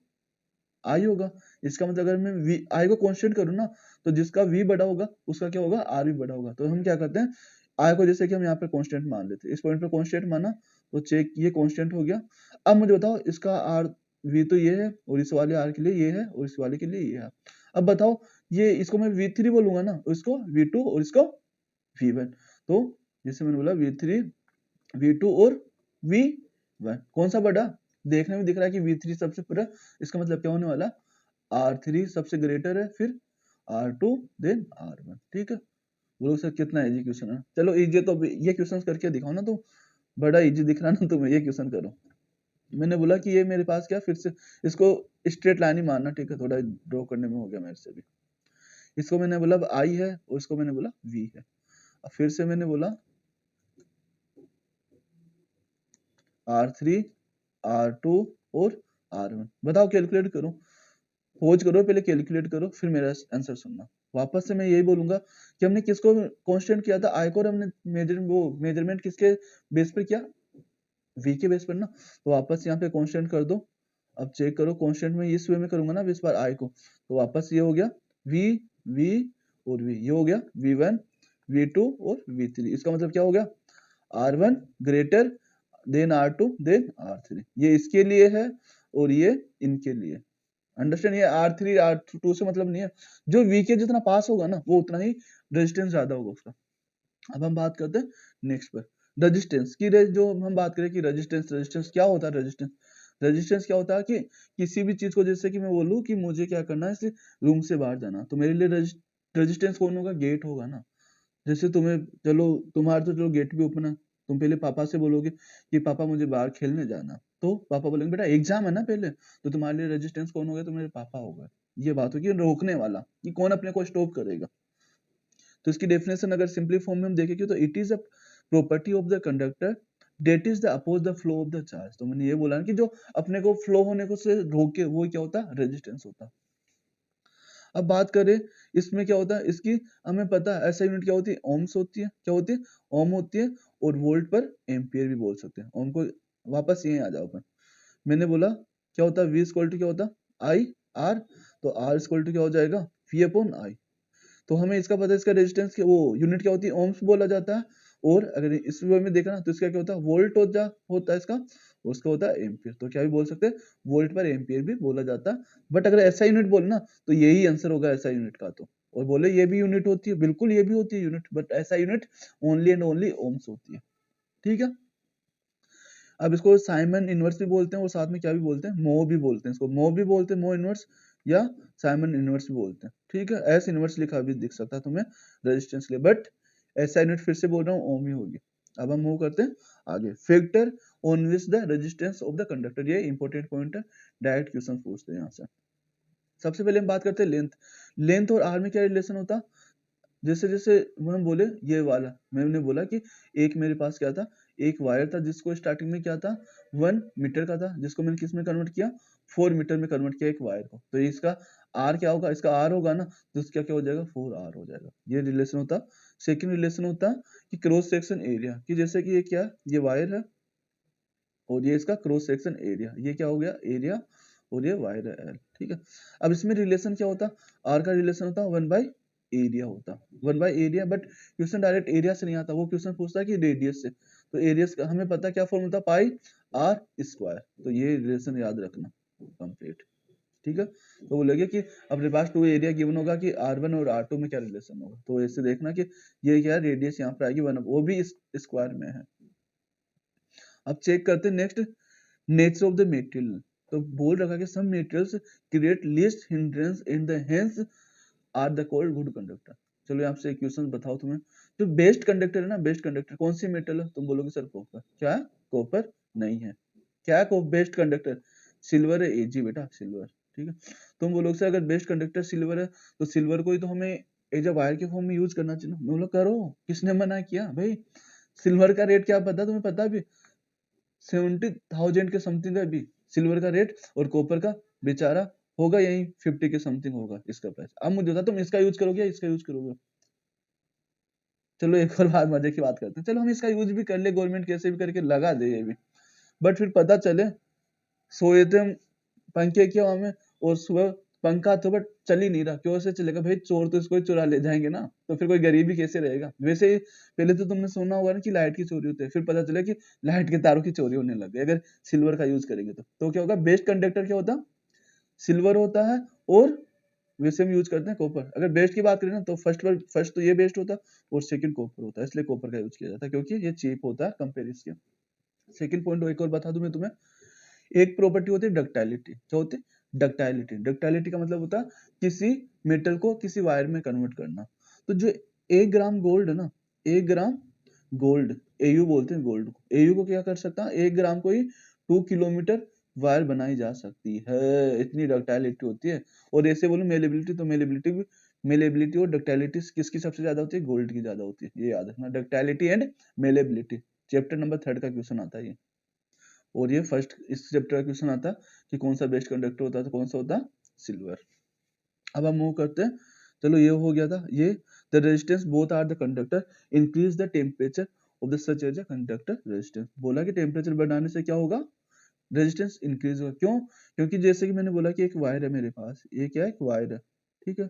I होगा। इसका मतलब अगर मैं I को कांस्टेंट करूँ ना, तो जिसका V बड़ा होगा उसका क्या होगा, R भी बड़ा होगा। तो हम क्या करते हैं, I को जैसे कि हम यहाँ पे कांस्टेंट मान लेते हैं, इस पॉइंट पे कांस्टेंट माना, तो चेक ये कांस्टेंट हो गया। अब मुझे बताओ इसका R V तो ये है, और इस वाले R के लिए ये है, और इस वाले के लिए ये है। अब बताओ ये इसको मैं V3 बोलूंगा ना, इसको V2 और इसको V1। तो जैसे मैंने बोला V3 V2 और V1 कौन सा बड़ा, देखने में दिख रहा है कि V3 सबसे बड़ा, इसका मतलब क्या होने वाला, R3 सबसे ग्रेटर है, फिर R2 देन R1। ठीक है, बोलो सर कितना इजी क्वेश्चन है। चलो इजी तो ये क्वेश्चन करके दिखाओ ना, तो बड़ा इजी दिख रहा ना तुम्हें, ये क्वेश्चन करो। मैंने बोला कि ये मेरे पास क्या, फिर से इसको स्ट्रेट लाइन ही मानना। ठीक है, थोड़ा ड्रॉ करने में हो गया मेरे से भी। इसको मैंने बोला I है और इसको मैंने बोला V है। अब फिर से मैंने बोला R3 R2 और R1। बताओ कैलकुलेट करो, खोज करो पहले, कैलकुलेट करो, फिर मेरा आंसर सुनना। वापस से मैं यही बोलूंगा कि हमने किसको कांस्टेंट किया था, आई को, और हमने मेजरमेंट किसके बेस पर किया, V के बेस पर ना। तो वापस यहाँ पे कांस्टेंट कर दो। अब चेक करो, कांस्टेंट में इस वे में करूंगा ना, इस बार आई को, तो वापस ये हो गया V V और V, ये हो गया V1 V2 और V3। इसका मतलब क्या हो गया, R1 greater than R2 then R3। ये इसके लिए है और ये इनके लिए। अंडरस्टैंड, ये R3 R2 से मतलब नहीं है, जो वीके जितना पास होगा ना वो उतना ही रेजिस्टेंस ज्यादा होगा उसका। अब हम बात करते हैं नेक्स्ट पर, रेजिस्टेंस की जो हम बात करें कि रेजिस्टेंस रेजिस्टेंस क्या होता है। रेजिस्टेंस रेजिस्टेंस क्या होता है कि किसी भी चीज को, जैसे कि मैं बोलूँ कि मुझे क्या करना है, इस रूम से बाहर जाना, तो मेरे लिए रेजिस्टेंस कौन होगा, गेट होगा ना। जैसे तुम्हें, चलो तुम्हारा तो चलो गेट भी ओपन है, तुम पहले पापा से बोलोगे कि पापा मुझे बाहर खेलने जाना, तो पापा बोलेंगे बेटा एग्जाम है ना पहले, तो तुम्हारे लिए रेजिस्टेंस कौन होगा, तो मेरे पापा होगा। ये बात होगी रोकने वाला, कि कौन अपने को स्टॉप करेगा। तो इसकी डेफिनेशन अगर सिंपली फॉर्म में हम देखेंगे तो it is a property of the conductor that is the oppose the flow of the charge. तो मैंने ये बोला ना कि जो अपने को फ्लो होने को से रोके वो क्या होता है, रेजिस्टेंस होता है। अब बात करें इसमें क्या होता है, इसकी हमें पता है ऐसा यूनिट क्या होती है, ओम्स होती है। क्या होती है, ओम होती है, और वोल्ट पर एम्पियर भी बोल सकते हैं। ओम को वापस यहीं आ जाओ अपन, मैंने बोला क्या होता है, V इक्वल टू क्या होता है, आई आर, तो R इक्वल टू क्या हो जाएगा, V अपॉन आई। तो हमें इसका पता है, इसका रेजिस्टेंस वो यूनिट क्या होती है, ओम्स बोला जाता है। और अगर इस वे में देखा ना तो इसका क्या होता है, वोल्ट होता है इसका, उसका होता है एम्पियर। तो क्या भी बोल सकते हैं, वोल्ट पर एम्पियर भी बोला जाता है। बट अगर ऐसा यूनिट बोले ना तो यही आंसर होगा ऐसा यूनिट का। तो और बोले ये भी यूनिट होती है, बिल्कुल ये भी होती है यूनिट, बट ऐसा unit only and only ohms होती है। ठीक है, अब इसको साइमन इनवर्स भी बोलते हैं, और साथ में क्या भी बोलते हैं, मो भी बोलते हैं, इसको मो भी बोलते हैं, मो इनवर्स, या साइमन इनवर्स भी बोलते हैं। ठीक है, एस इनवर्स लिखा भी दिख सकता है तुम्हें रेजिस्टेंस के लिए, बट ऐसा यूनिट फिर से बोल रहा हूँ, ओम ही होगी। अब हम मूव करते हैं आगे, factor on which the resistance of the conductor, ये इंपॉर्टेंट पॉइंट है, डायरेक्ट क्वेश्चन पूछते हैं यहाँ से। सबसे पहले हम बात करते हैं लेंथ। लेंथ और आर में क्या रिलेशन होता, जैसे जैसे हम बोले ये वाला, मैंने बोला कि एक मेरे पास क्या था, एक वायर था जिसको स्टार्टिंग में क्या था, 1 मीटर का था, जिसको मैंने किस में कन्वर्ट किया, 4 मीटर में कन्वर्ट किया एक वायर को। तो इसका आर क्या होगा, इसका आर होगा ना, तो इसका क्या हो जाएगा, 4R हो जाएगा। ये रिलेशन होता। सेकेंड रिलेशन होता कि क्रॉस सेक्शन एरिया, कि जैसे कि ये क्या, ये वायर है और ये इसका क्रॉस सेक्शन एरिया, ये क्या हो गया एरिया, और ये वायर है एल। ठीक है, अब इसमें रिलेशन क्या होता, आर का रिलेशन होता 1/एरिया होता, 1/एरिया। बट क्वेश्चन डायरेक्ट एरिया से नहीं आता, वो क्वेश्चन पूछता है कि रेडियस से। तो एरियस का हमें पता क्या फॉर्मूला था, पाई आर स्क्वायर। तो ये रिलेशन याद रखना कंप्लीट। ठीक है, तो बोलेगे कि अपने पास 2 एरिया गिवन होगा कि R1 और R2 में क्या रिलेशन होगा, तो ऐसे देखना कि ये क्या रेडियस यहाँ पर आएगी 1, वो भी स्क्वायर में है। अब चेक करते हैं next, nature of the material. तो बोल रखा कि some materials create least hindrance in the hence are the called good conductor. चलो यहाँ से क्वेश्चन बताओ तुम्हें, जो बेस्ट कंडक्टर है ना, बेस्ट कंडक्टर कौन सी मेटल है, तुम बोलोगे सर कॉपर। क्या है, कॉपर नहीं है। क्या है बेस्ट कंडक्टर, सिल्वर है, एजी बेटा सिल्वर। ठीक है, तुम बोलोगे सर अगर बेस्ट कंडक्टर सिल्वर है तो सिल्वर को ही तो हमें एज अ वायर के फॉर्म में यूज करना चाहिए। मैं बोला करो, किसने मना किया भाई, सिल्वर का रेट क्या पता तुम्हें, पता भी 70,000 के समथिंग है अभी सिल्वर का रेट, और कॉपर का बेचारा होगा यही 50 के समथिंग होगा इसका प्राइस। अब मुझे बता तुम इसका यूज करोगे या इसका यूज करोगे। चलो एक और बात मजे की बात करते हैं, चलो हम इसका यूज भी कर ले, गवर्नमेंट कैसे भी करके लगा दे ये भी, बट फिर पता चले सोए थे हम पंखे की हवा में, और सुबह पंखा तो बट चल ही नहीं रहा, क्यों से चलेगा भाई, चोर तो इसको ही चुरा ले जाएंगे ना, तो फिर कोई गरीबी कैसे रहेगा। वैसे ही पहले तो तुमने सुना होगा ना कि लाइट की चोरी होती है, फिर पता चला कि लाइट के तारों की चोरी होने लग गई अगर सिल्वर का यूज करेंगे तो क्या होगा, बेस्ट कंडक्टर क्या होता, सिल्वर होता है, और वैसे हम यूज करते हैं कॉपर। अगर बेस्ट की बात करें ना तो फर्स्ट तो ये बेस्ट होता है, और सेकंड कॉपर होता है, इसलिए कॉपर का यूज किया जाता है क्योंकि ये चीप होता है कंपेयर इसके। सेकंड पॉइंट एक और बता दूं मैं तुम्हें, एक प्रॉपर्टी होती है डक्टाइलिटी। क्या होती है, डक्टाइलिटी। डक्टाइलिटी का मतलब होता है किसी मेटल को किसी वायर में कन्वर्ट करना। तो जो 1 ग्राम गोल्ड है ना, 1 ग्राम गोल्ड, एयू बोलते हैं गोल्ड को, एयू को क्या कर सकता है, 1 ग्राम को ही 2 किलोमीटर वायर बनाई जा सकती है, इतनी डक्टाइलिटी होती है। और ऐसे बोलो मेलेबिलिटी, तो मेलेबिलिटी और डक्टाइलिटी किसकी सबसे ज्यादा होती है, गोल्ड की ज्यादा होती है। ये याद रखना, डक्टाइलिटी एंड मेलेबिलिटी, चैप्टर नंबर 3 का क्वेश्चन आता है ये। और ये फर्स्ट इस चैप्टर का क्वेश्चन आता है कि कौन सा बेस्ट कंडक्टर होता है, तो कौन सा होता है, सिल्वर। अब हम मूव करते हैं, चलो ये हो गया था ये, the resistance both are the conductor increase the temperature of the such as a conductor resistance. बोला कि टेम्परेचर बढ़ाने से क्या होगा, रेजिस्टेंस इंक्रीज होगा। क्यों, क्योंकि जैसे कि मैंने बोला कि एक वायर है मेरे पास, ये क्या है, एक वायर है। ठीक है,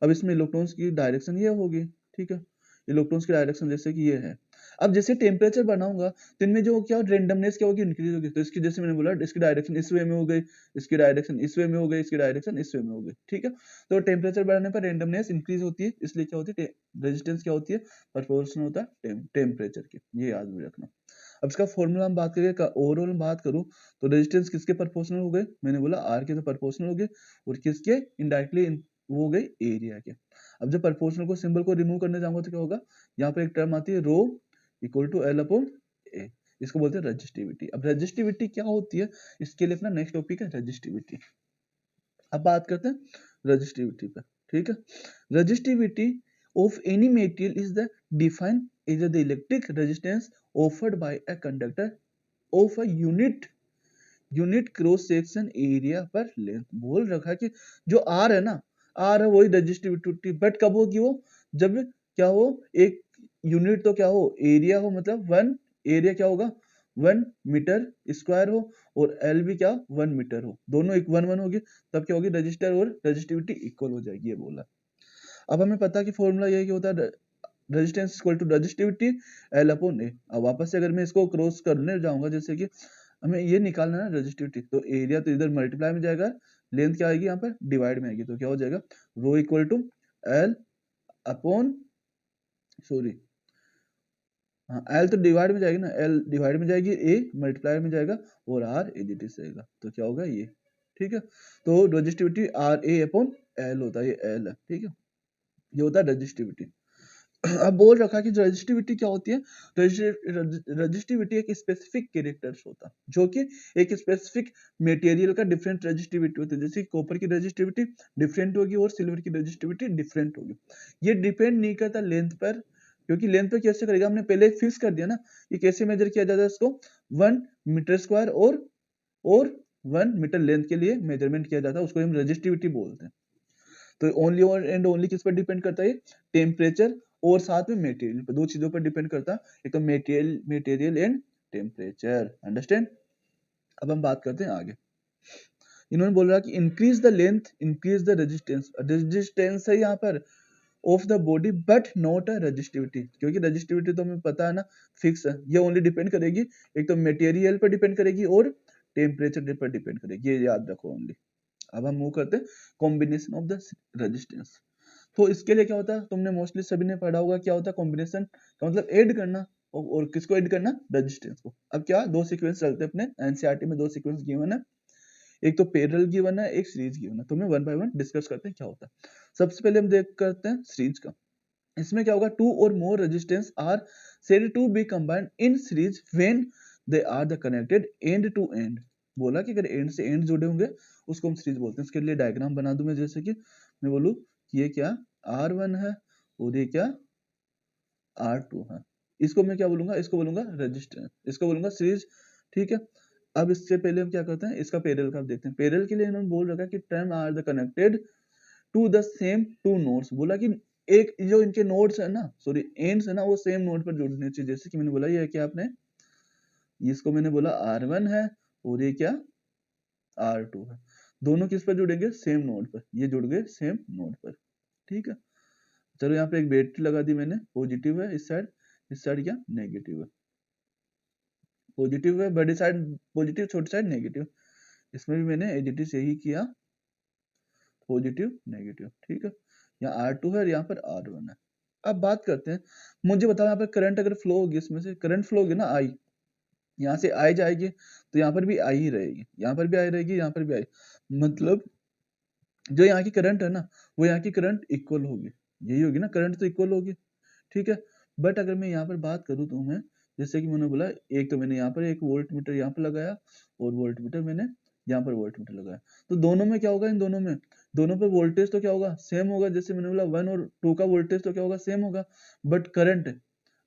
अब इसमें इलेक्ट्रॉन्स की डायरेक्शन ये होगी। ठीक है, इलेक्ट्रॉन्स की डायरेक्शन जैसे कि ये है, अब जैसे टेम्परेचर बनाऊंगा तो इनमें जो क्या रेंडमनेस क्या होगी, इंक्रीज होगी। तो इसकी जैसे मैंने बोला इसकी डायरेक्शन इस वे में हो गई, इसकी डायरेक्शन इस वे में हो गई, इसकी डायरेक्शन इस वे में हो गई, ठीक है। तो टेम्परेचर बढ़ाने पर रेंडमनेस इंक्रीज होती है, इसलिए क्या होती है रेजिस्टेंस क्या होती है, प्रोपोर्शनल होता है टेम्परेचर के, ये याद भी रखना। अब इसका फॉर्मूला हम बात करेंगे, ओवरऑल हम बात करूं तो रेजिस्टेंस किसके प्रोपोर्शनल हो गए, मैंने बोला आर के तो प्रोपोर्शनल हो गए, और किसके इनडायरेक्टली वो हो गई एरिया के। अब जब प्रोपोर्शनल को सिंबल को रिमूव करने जाऊंगा तो क्या होगा, यहाँ पर एक टर्म आती है रो इक्वल टू एल अपॉन ए, इसको बोलते हैं रेजिस्टिविटी। अब रेजिस्टिविटी क्या होती है, इसके लिए अपना नेक्स्ट टॉपिक है रेजिस्टिविटी। अब बात करते हैं रेजिस्टिविटी पे, ठीक है। Resistivity of any material is the defined is the electric resistance offered by a conductor of a unit cross section area पर लेंथ। बोल रखा है कि जो आर है ना, आर है वही रेजिस्टिविटी, बट कब होगी वो, जब क्या हो एक यूनिट तो क्या हो एरिया हो, मतलब वन एरिया क्या होगा 1 मीटर स्क्वायर हो, और एल भी क्या 1 मीटर हो, दोनों एक 1 1 होगी, तब क्या होगी रजिस्टर और रेजिस्टिविटी इक्वल हो जाएगी, ये बोला। अब हमें पता है कि फॉर्मूला ये होता है resistance equal to resistivity L upon A. अब वापस से अगर मैं इसको क्रॉस करने जाऊंगा, जैसे कि हमें ये निकालना है रेजिस्टिविटी, तो एरिया तो इधर मल्टीप्लाई में जाएगा, लेंथ क्या आएगी यहाँ पर डिवाइड में आएगी, तो क्या हो जाएगा rho equal to L upon sorry हाँ एल तो डिवाइड में जाएगी ना, एल डिवाइड में जाएगी, ए मल्टीप्लाई में जाएगा, और आर एजीटी से आएगा, तो क्या होगा ये, ठीक है। तो resistivity R A upon L होता है, ये एल है, ठीक है, ये होता है रेजिस्टिविटी। अब बोल रखा कि रेजिस्टिविटी क्या होती है, रेजिस्टिविटी एक स्पेसिफिक कैरेक्टर्स होता है, जो कि एक स्पेसिफिक मटेरियल का डिफरेंट रेजिस्टिविटी होती है। जैसे कॉपर की रेजिस्टिविटी डिफरेंट होगी और सिल्वर की रेजिस्टिविटी डिफरेंट होगी। ये डिपेंड नहीं करता लेंथ पर, क्योंकि लेंथ पे कैसे करेगा, हमने पहले फिक्स कर दिया ना, ये कैसे मेजर किया जाता है इसको 1 मीटर स्क्वायर और 1 मीटर लेंथ के लिए मेजरमेंट किया जाता है, उसको हम रेजिस्टिविटी बोलते हैं। तो ओनली और एंड ओनली किस पर डिपेंड करता है, टेम्परेचर और साथ में मटेरियल पर, दो चीजों पर डिपेंड करता है, एक तो मटेरियल एंड टेम्परेचर, अंडरस्टैंड। अब हम बात करते हैं आगे। इन्होंने बोल रहा कि increase the length increase the resistance, resistance है यहाँ पर of the body but not a resistivity, क्योंकि रेजिस्टिविटी तो हमें पता है ना फिक्स है, ये ओनली डिपेंड करेगी एक तो मटेरियल पर डिपेंड करेगी और टेम्परेचर पर डिपेंड करेगी, ये याद रखो ओनली। अब हम मूव करते हैं कॉम्बिनेशन ऑफ द रेजिस्टेंस। तो इसके लिए क्या होता है, तुमने मोस्टली सभी ने पढ़ा होगा, क्या होता है कॉम्बिनेशन का मतलब ऐड करना, और किसको ऐड करना, रेजिस्टेंस को। अब क्या दो सीक्वेंस चलते हैं अपने एनसीईआरटी में, दो सीक्वेंस गिवन है, एक तो पैरेलल गिवन है, एक सीरीज गिवन है, तो मैं वन बाय वन डिस्कस करते हैं क्या होता है। सबसे पहले हम देख करते हैं सीरीज का। इसमें क्या होगा, टू और more resistance are said to be combined in series when they are the connected end to end. बोला कि अगर एंड से एंड जुड़े होंगे उसको हम सीरीज बोलते हैं। इसके लिए डायग्राम बना दूं मैं, जैसे कि मैं बोलूं कि ये क्या R1 है और ये क्या R2 है, इसको मैं क्या बोलूंगा, इसको बोलूंगा रेजिस्टेंस, इसको बोलूंगा सीरीज, ठीक है। अब इससे पहले हम क्या करते हैं, इसका पैरेलल का देखते हैं। पैरेलल के लिए इन्होंने बोल रखा कि term are the connected to the same two nodes. बोला कि एक जो इनके नोड्स है ना, सॉरी एंड्स है ना, वो सेम नोड पर जुड़ने चाहिए। जैसे कि मैंने बोला ये क्या आपने, इसको मैंने बोला R1 है और ये क्या R2 है, दोनों किस पर जुड़ेंगे, सेम नोड पर, ये जुड़ गए सेम नोड पर, ठीक है। चलो यहाँ पे एक बैटरी लगा दी मैंने, पॉजिटिव है इस साइड क्या नेगेटिव है, पॉजिटिव है बड़ी साइड पॉजिटिव, छोटी साइड नेगेटिव। इसमें भी मैंने एडिटिव से ही किया, पॉजिटिव नेगेटिव, ठीक है। यहाँ R2 है और यहाँ पर R1 है। अब बात करते हैं, मुझे बताओ यहाँ पर करंट अगर फ्लो होगी, इसमें से करंट फ्लो होगी ना आई, यहाँ से आई जाएगी तो यहाँ पर भी आई ही रहेगी, यहाँ पर भी आई रहेगी, यहाँ पर भी आई, मतलब जो यहाँ की करंट है ना वो यहाँ की करंट इक्वल होगी, यही होगी ना, करंट तो इक्वल होगी, ठीक है। बट अगर मैं यहाँ पर बात करूँ तो मैं, जैसे कि मैंने बोला एक तो मैंने यहाँ पर एक वोल्ट मीटर यहाँ पर लगाया और वोल्ट मीटर मैंने यहाँ पर वोल्ट मीटर लगाया, तो दोनों में क्या होगा, इन दोनों पे वोल्टेज तो क्या होगा सेम होगा, जैसे मैंने बोला 1 और 2 का वोल्टेज तो क्या होगा सेम होगा, बट करंट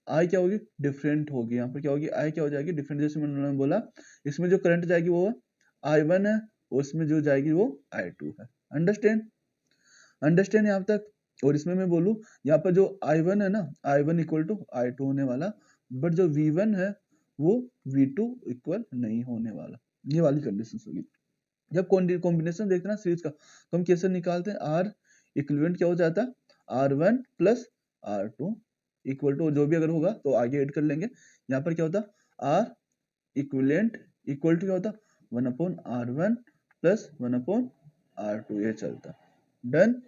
आई क्या होगी डिफरेंट होगी, यहाँ पर क्या होगी आई क्या हो जाएगी डिफरेंट। जैसे मैंने बोला इसमें जो करंट जाएगी वो I1 है और इसमें जो जाएगी वो I2 है, अंडरस्टैंड, अंडरस्टैंड यहाँ तक। और इसमें मैं बोलूँ यहाँ पर जो I1 है ना, I1 इक्वल टू I2 होने वाला, बट जो V1 है वो V2 इक्वल नहीं होने वाला, ये वाली कंडीशन होगी। जब कॉम्बिनेशन देखते हैं ना सीरीज का, तो हम कैसे निकालते हैं, R इक्विवेलेंट क्या हो जाता है R1 plus R2 equal to, जो भी अगर होगा तो आगे ऐड कर लेंगे। यहाँ पर क्या होता आर इक्विवेलेंट इक्वल टू क्या होता 1/R1 प्लस 1/R2, ये चलता। डन।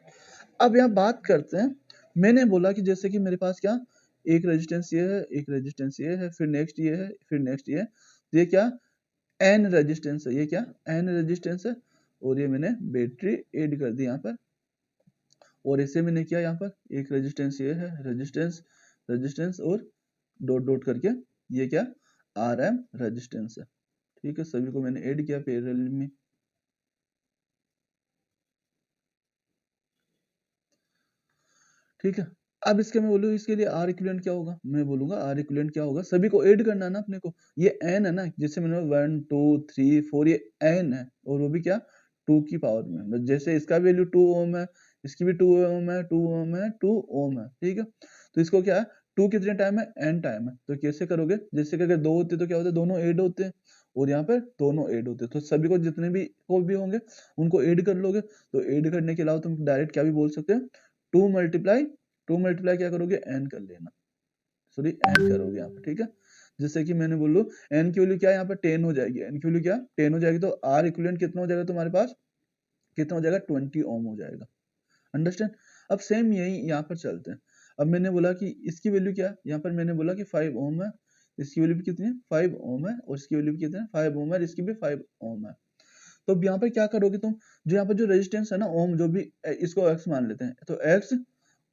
अब यहाँ बात करते हैं, मैंने बोला कि जैसे कि मेरे पास क्या एक रेजिस्टेंस ये है, एक रेजिस्टेंस ये है, फिर नेक्स्ट ये है, फिर नेक्स्ट ये है, तो ये क्या एन रेजिस्टेंस है, ये क्या एन रेजिस्टेंस है, और ये मैंने बैटरी ऐड कर दी यहाँ पर, और इसे मैंने किया यहाँ पर एक रेजिस्टेंस ये है, रेजिस्टेंस रेजिस्टेंस और डॉट डॉट करके ये क्या आर एम रेजिस्टेंस है। ठीक है, सभी को मैंने ऐड किया पैरेलल में। ठीक है, अब इसके मैं बोलूँ इसके लिए आर इक्विवेलेंट क्या होगा, मैं बोलूंगा आर इक्विवेलेंट क्या होगा, सभी को ऐड करना है ना अपने को, ये एन है ना, जैसे मैंने 1 2 3 4 ये एन है, और वो भी क्या 2 की पावर में, जैसे इसका वैल्यू 2 ओम है, इसकी भी 2 ओम है, 2 ओम है, 2 ओम है। ठीक है, तो इसको क्या है 2 कितने टाइम है, एन टाइम है, तो कैसे करोगे, जैसे कि अगर 2 होते तो क्या होता है दोनों ऐड होते हैं, और यहाँ पर दोनों ऐड होते हैं, तो सभी को जितने भी को भी होंगे उनको ऐड कर लोगे, तो ऐड करने के अलावा तुम डायरेक्ट क्या भी बोल सकते हैं 2 मल्टीप्लाई क्या करोगे एन कर लेना, सॉरी एन करोगे यहाँ पर। ठीक है, जैसे कि मैंने बोलूं एन की वैल्यू क्या है यहाँ पर 10 हो जाएगी, एन की वैल्यू क्या 10 हो जाएगी, तो आर इक्विवेलेंट कितना हो जाएगा तुम्हारे पास, कितना हो जाएगा 20 ओम हो जाएगा। अंडरस्टैंड। अब सेम यही यहाँ पर चलते हैं, अब मैंने बोला कि इसकी वैल्यू क्या है, यहाँ पर मैंने बोला कि 5 ओम है, इसकी वैल्यू भी कितनी है 5 ओम है, और इसकी वैल्यू भी कितनी है 5 ओम है, और इसकी भी 5 ओम है। तो अब यहाँ पर क्या करोगे तुम, जो यहाँ पर जो रेजिस्टेंस है ना ओम, जो भी इसको एक्स मान लेते हैं, तो एक्स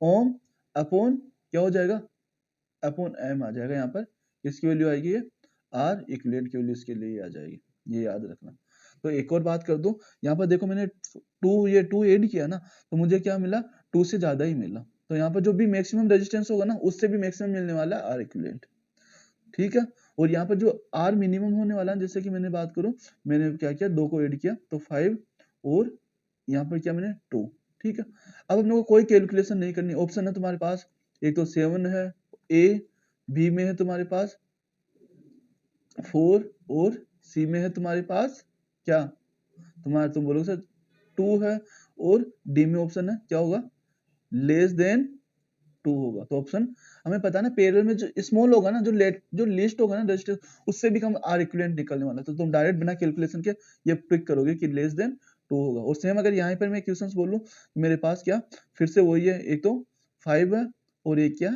ओम अपॉन क्या हो जाएगा अपॉन एम आ जाएगा, यहाँ पर इसकी वैल्यू आएगी ये आर इक्विवेलेंट की वैल्यू इसके लिए आ जाएगी, ये याद रखना। तो एक और बात कर दूं, यहाँ पर देखो मैंने 2 ऐड किया ना, तो मुझे क्या मिला 2 से ज्यादा ही मिला, तो यहाँ पर जो भी मैक्सिमम रेजिस्टेंस होगा ना उससे भी मैक्सिमम मिलने वाला है आर इक्विवेलेंट। ठीक है, और यहाँ पर जो आर मिनिमम होने वाला है, जैसे कि मैंने बात करूं, मैंने क्या किया 2 को ऐड किया तो 5, और यहाँ पर क्या मैंने 2। ठीक है, अब अपने को कोई कैलकुलेशन नहीं करनी, ऑप्शन है तुम्हारे पास, एक तो 7 है ए, बी में है तुम्हारे पास 4, और सी में है तुम्हारे पास क्या तुम बोलोगे सर 2 है, और डी में ऑप्शन है क्या होगा लेस देन 2 होगा, तो ऑप्शन हमें पता है ना पैरेलल में जो स्मॉल होगा ना, जो लिस्ट होगा ना रजिस्टर, उससे भी कम आर इक्विवेलेंट निकलने वाला है, तो तुम डायरेक्ट बिना कैलकुलेशन के ये पिक करोगे कि लेस देन 2 होगा। और सेम अगर यहाँ पर मैं क्वेश्चंस बोलूं, मेरे पास क्या फिर से वही है, एक तो 5 है और एक क्या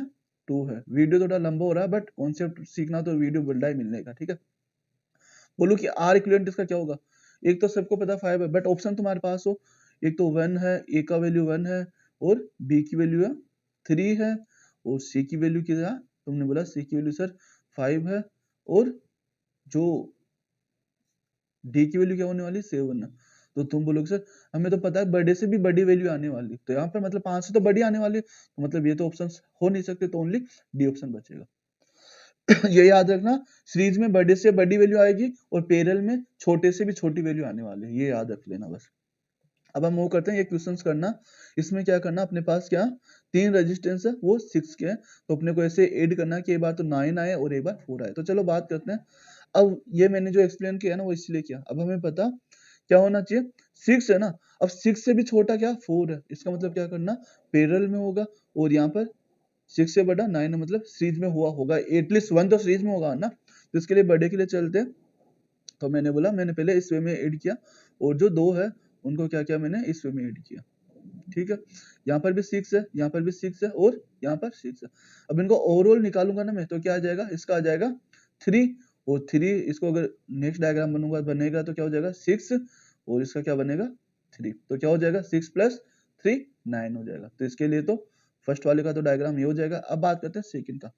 2 है। वीडियो थोड़ा लंबा हो रहा है, बट कॉन्सेप्ट सीखना तो वीडियो बड़ा ही मिलने का। ठीक है, बोलो कि आर इक्विवेलेंट इसका क्या होगा, एक तो सबको पता 5 है, बट ऑप्शन तुम्हारे पास हो, एक तो 1 है, ए का वैल्यू 1 है, और बी की वैल्यू है 3 है, और सी की वैल्यू क्या है, तुमने बोला सी की वैल्यू सर 5 है, और जो डी की वैल्यू क्या होने वाली 7 है। तो तुम बोलोगे सर हमें तो पता है बड़े से भी बड़ी वैल्यू आने वाली, तो यहाँ पर मतलब 5 से तो बड़ी आने वाली, तो मतलब ये तो ऑप्शन हो नहीं सकते, तो ओनली डी ऑप्शन बचेगा। ये याद रखना, सीरीज में बड़े से बड़ी वैल्यू आएगी और पैरेलल में छोटे से भी छोटी वैल्यू आने वाली है, ये याद रख लेना बस। अब हम वो करते हैं ये क्वेश्चंस करना, इसमें क्या करना, अपने पास क्या 3 रेजिस्टेंस है वो 6 के हैं, तो अपने को ऐसे ऐड करना कि एक बार तो 9 आए और एक बार 4 आए। तो चलो बात करते हैं, अब ये मैंने जो एक्सप्लेन किया ना वो इसलिए किया, अब हमें पता क्या होना चाहिए 6 है ना, अब 6 से भी छोटा क्या 4 है, इसका मतलब क्या करना पैरेलल में होगा, और यहाँ पर 6 से बड़ा 9 है, मतलब सीरीज में हुआ होगा, एटलीस्ट 1 तो सीरीज में होगा ना, तो इसके लिए बड़े के लिए चलते हैं। तो मैंने बोला मैंने पहले इस वे में ऐड किया, और जो 2 है उनको क्या किया मैंने इस वे में ऐड किया। ठीक है, यहाँ पर भी 6 है, यहाँ पर भी 6 है, और यहाँ पर 6 है। अब इनको ओवरऑल निकालूंगा ना मैं, तो क्या आ जाएगा, इसका आ जाएगा 3, और 3 इसको अगर नेक्स्ट डायग्राम बनेगा तो क्या हो जाएगा 6, और इसका क्या बनेगा 3, तो क्या हो जाएगा 6 + 3 9 हो जाएगा। तो इसके लिए तो फर्स्ट वाले का तो डायग्राम ये हो जाएगा। अब बात करते हैं सेकंड का।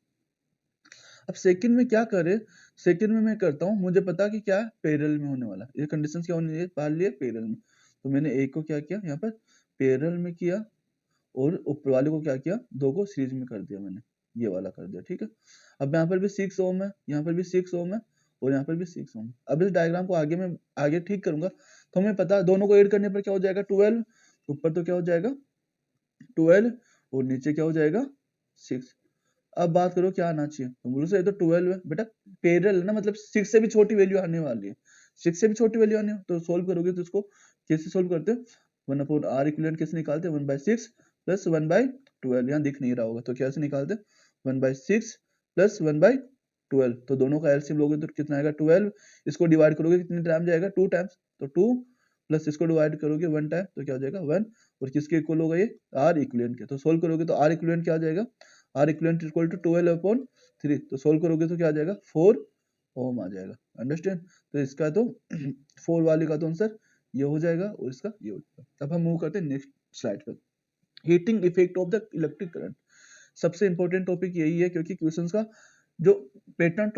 अब सेकंड में क्या करें, सेकंड में मैं करता हूँ, मुझे पता कि क्या पैरेलल में होने वाला, ये कंडीशन क्या होनी है पाल लिए पैरेलल में, तो मैंने एक को क्या किया यहाँ पर पैरेलल में किया, और ऊपर वाले को क्या किया 2 को सीरीज में कर दिया मैंने, ये वाला कर दिया। ठीक है, अब यहाँ पर भी 6 ओम है, यहाँ पर भी 6 ओम है, और यहाँ पर भी 6 ओम। अब इस डायग्राम को आगे मैं आगे ठीक करूंगा, तो हमें पता है दोनों को ऐड करने पर क्या हो जाएगा 12, ऊपर तो क्या हो जाएगा 12, और नीचे क्या हो जाएगा 6। अब बात करो क्या आना चाहिए, तो बोलो सर ये तो 12 है, बेटा पैरेलल है ना, मतलब 6 से भी छोटी वैल्यू आने वाली है, 6 से भी छोटी वैल्यू आने, तो सोल्व करोगे तो इसको कैसे सोल्व करते हैं, 1/R इक्विवेलेंट कैसे निकालते हैं 1/6 + 1/12, यहाँ दिख नहीं रहा होगा तो कैसे निकालते हैं 1/6 प्लस 1/12, तो दोनों का एलसीएम लोगे तो कितना आएगा 12। इसको डिवाइड करोगे कितने टाइम जाएगा 2 टाइम्स, तो 2 प्लस इसको डिवाइड करोगे 1 टाइम तो क्या हो जाएगा 1, और किसके इक्वल होगा ये आर इक्विवेलेंट के। तो सोल्व करोगे तो आर इक्विवेलेंट क्या आ जाएगा, आर इक्विवेलेंट इक्वल टू 12/3, तो सोल्व करोगे तो क्या आ जाएगा 4 ओम आ जाएगा। अंडरस्टैंड, तो इसका तो 4 वाले का तो आंसर ये हो जाएगा और इसका ये हो जाएगा। अब हम मूव करते हैं नेक्स्ट स्लाइड पर, heating effect of the electric current. सबसे इंपॉर्टेंट टॉपिक यही है क्योंकि क्वेश्चंस का जो पैटर्न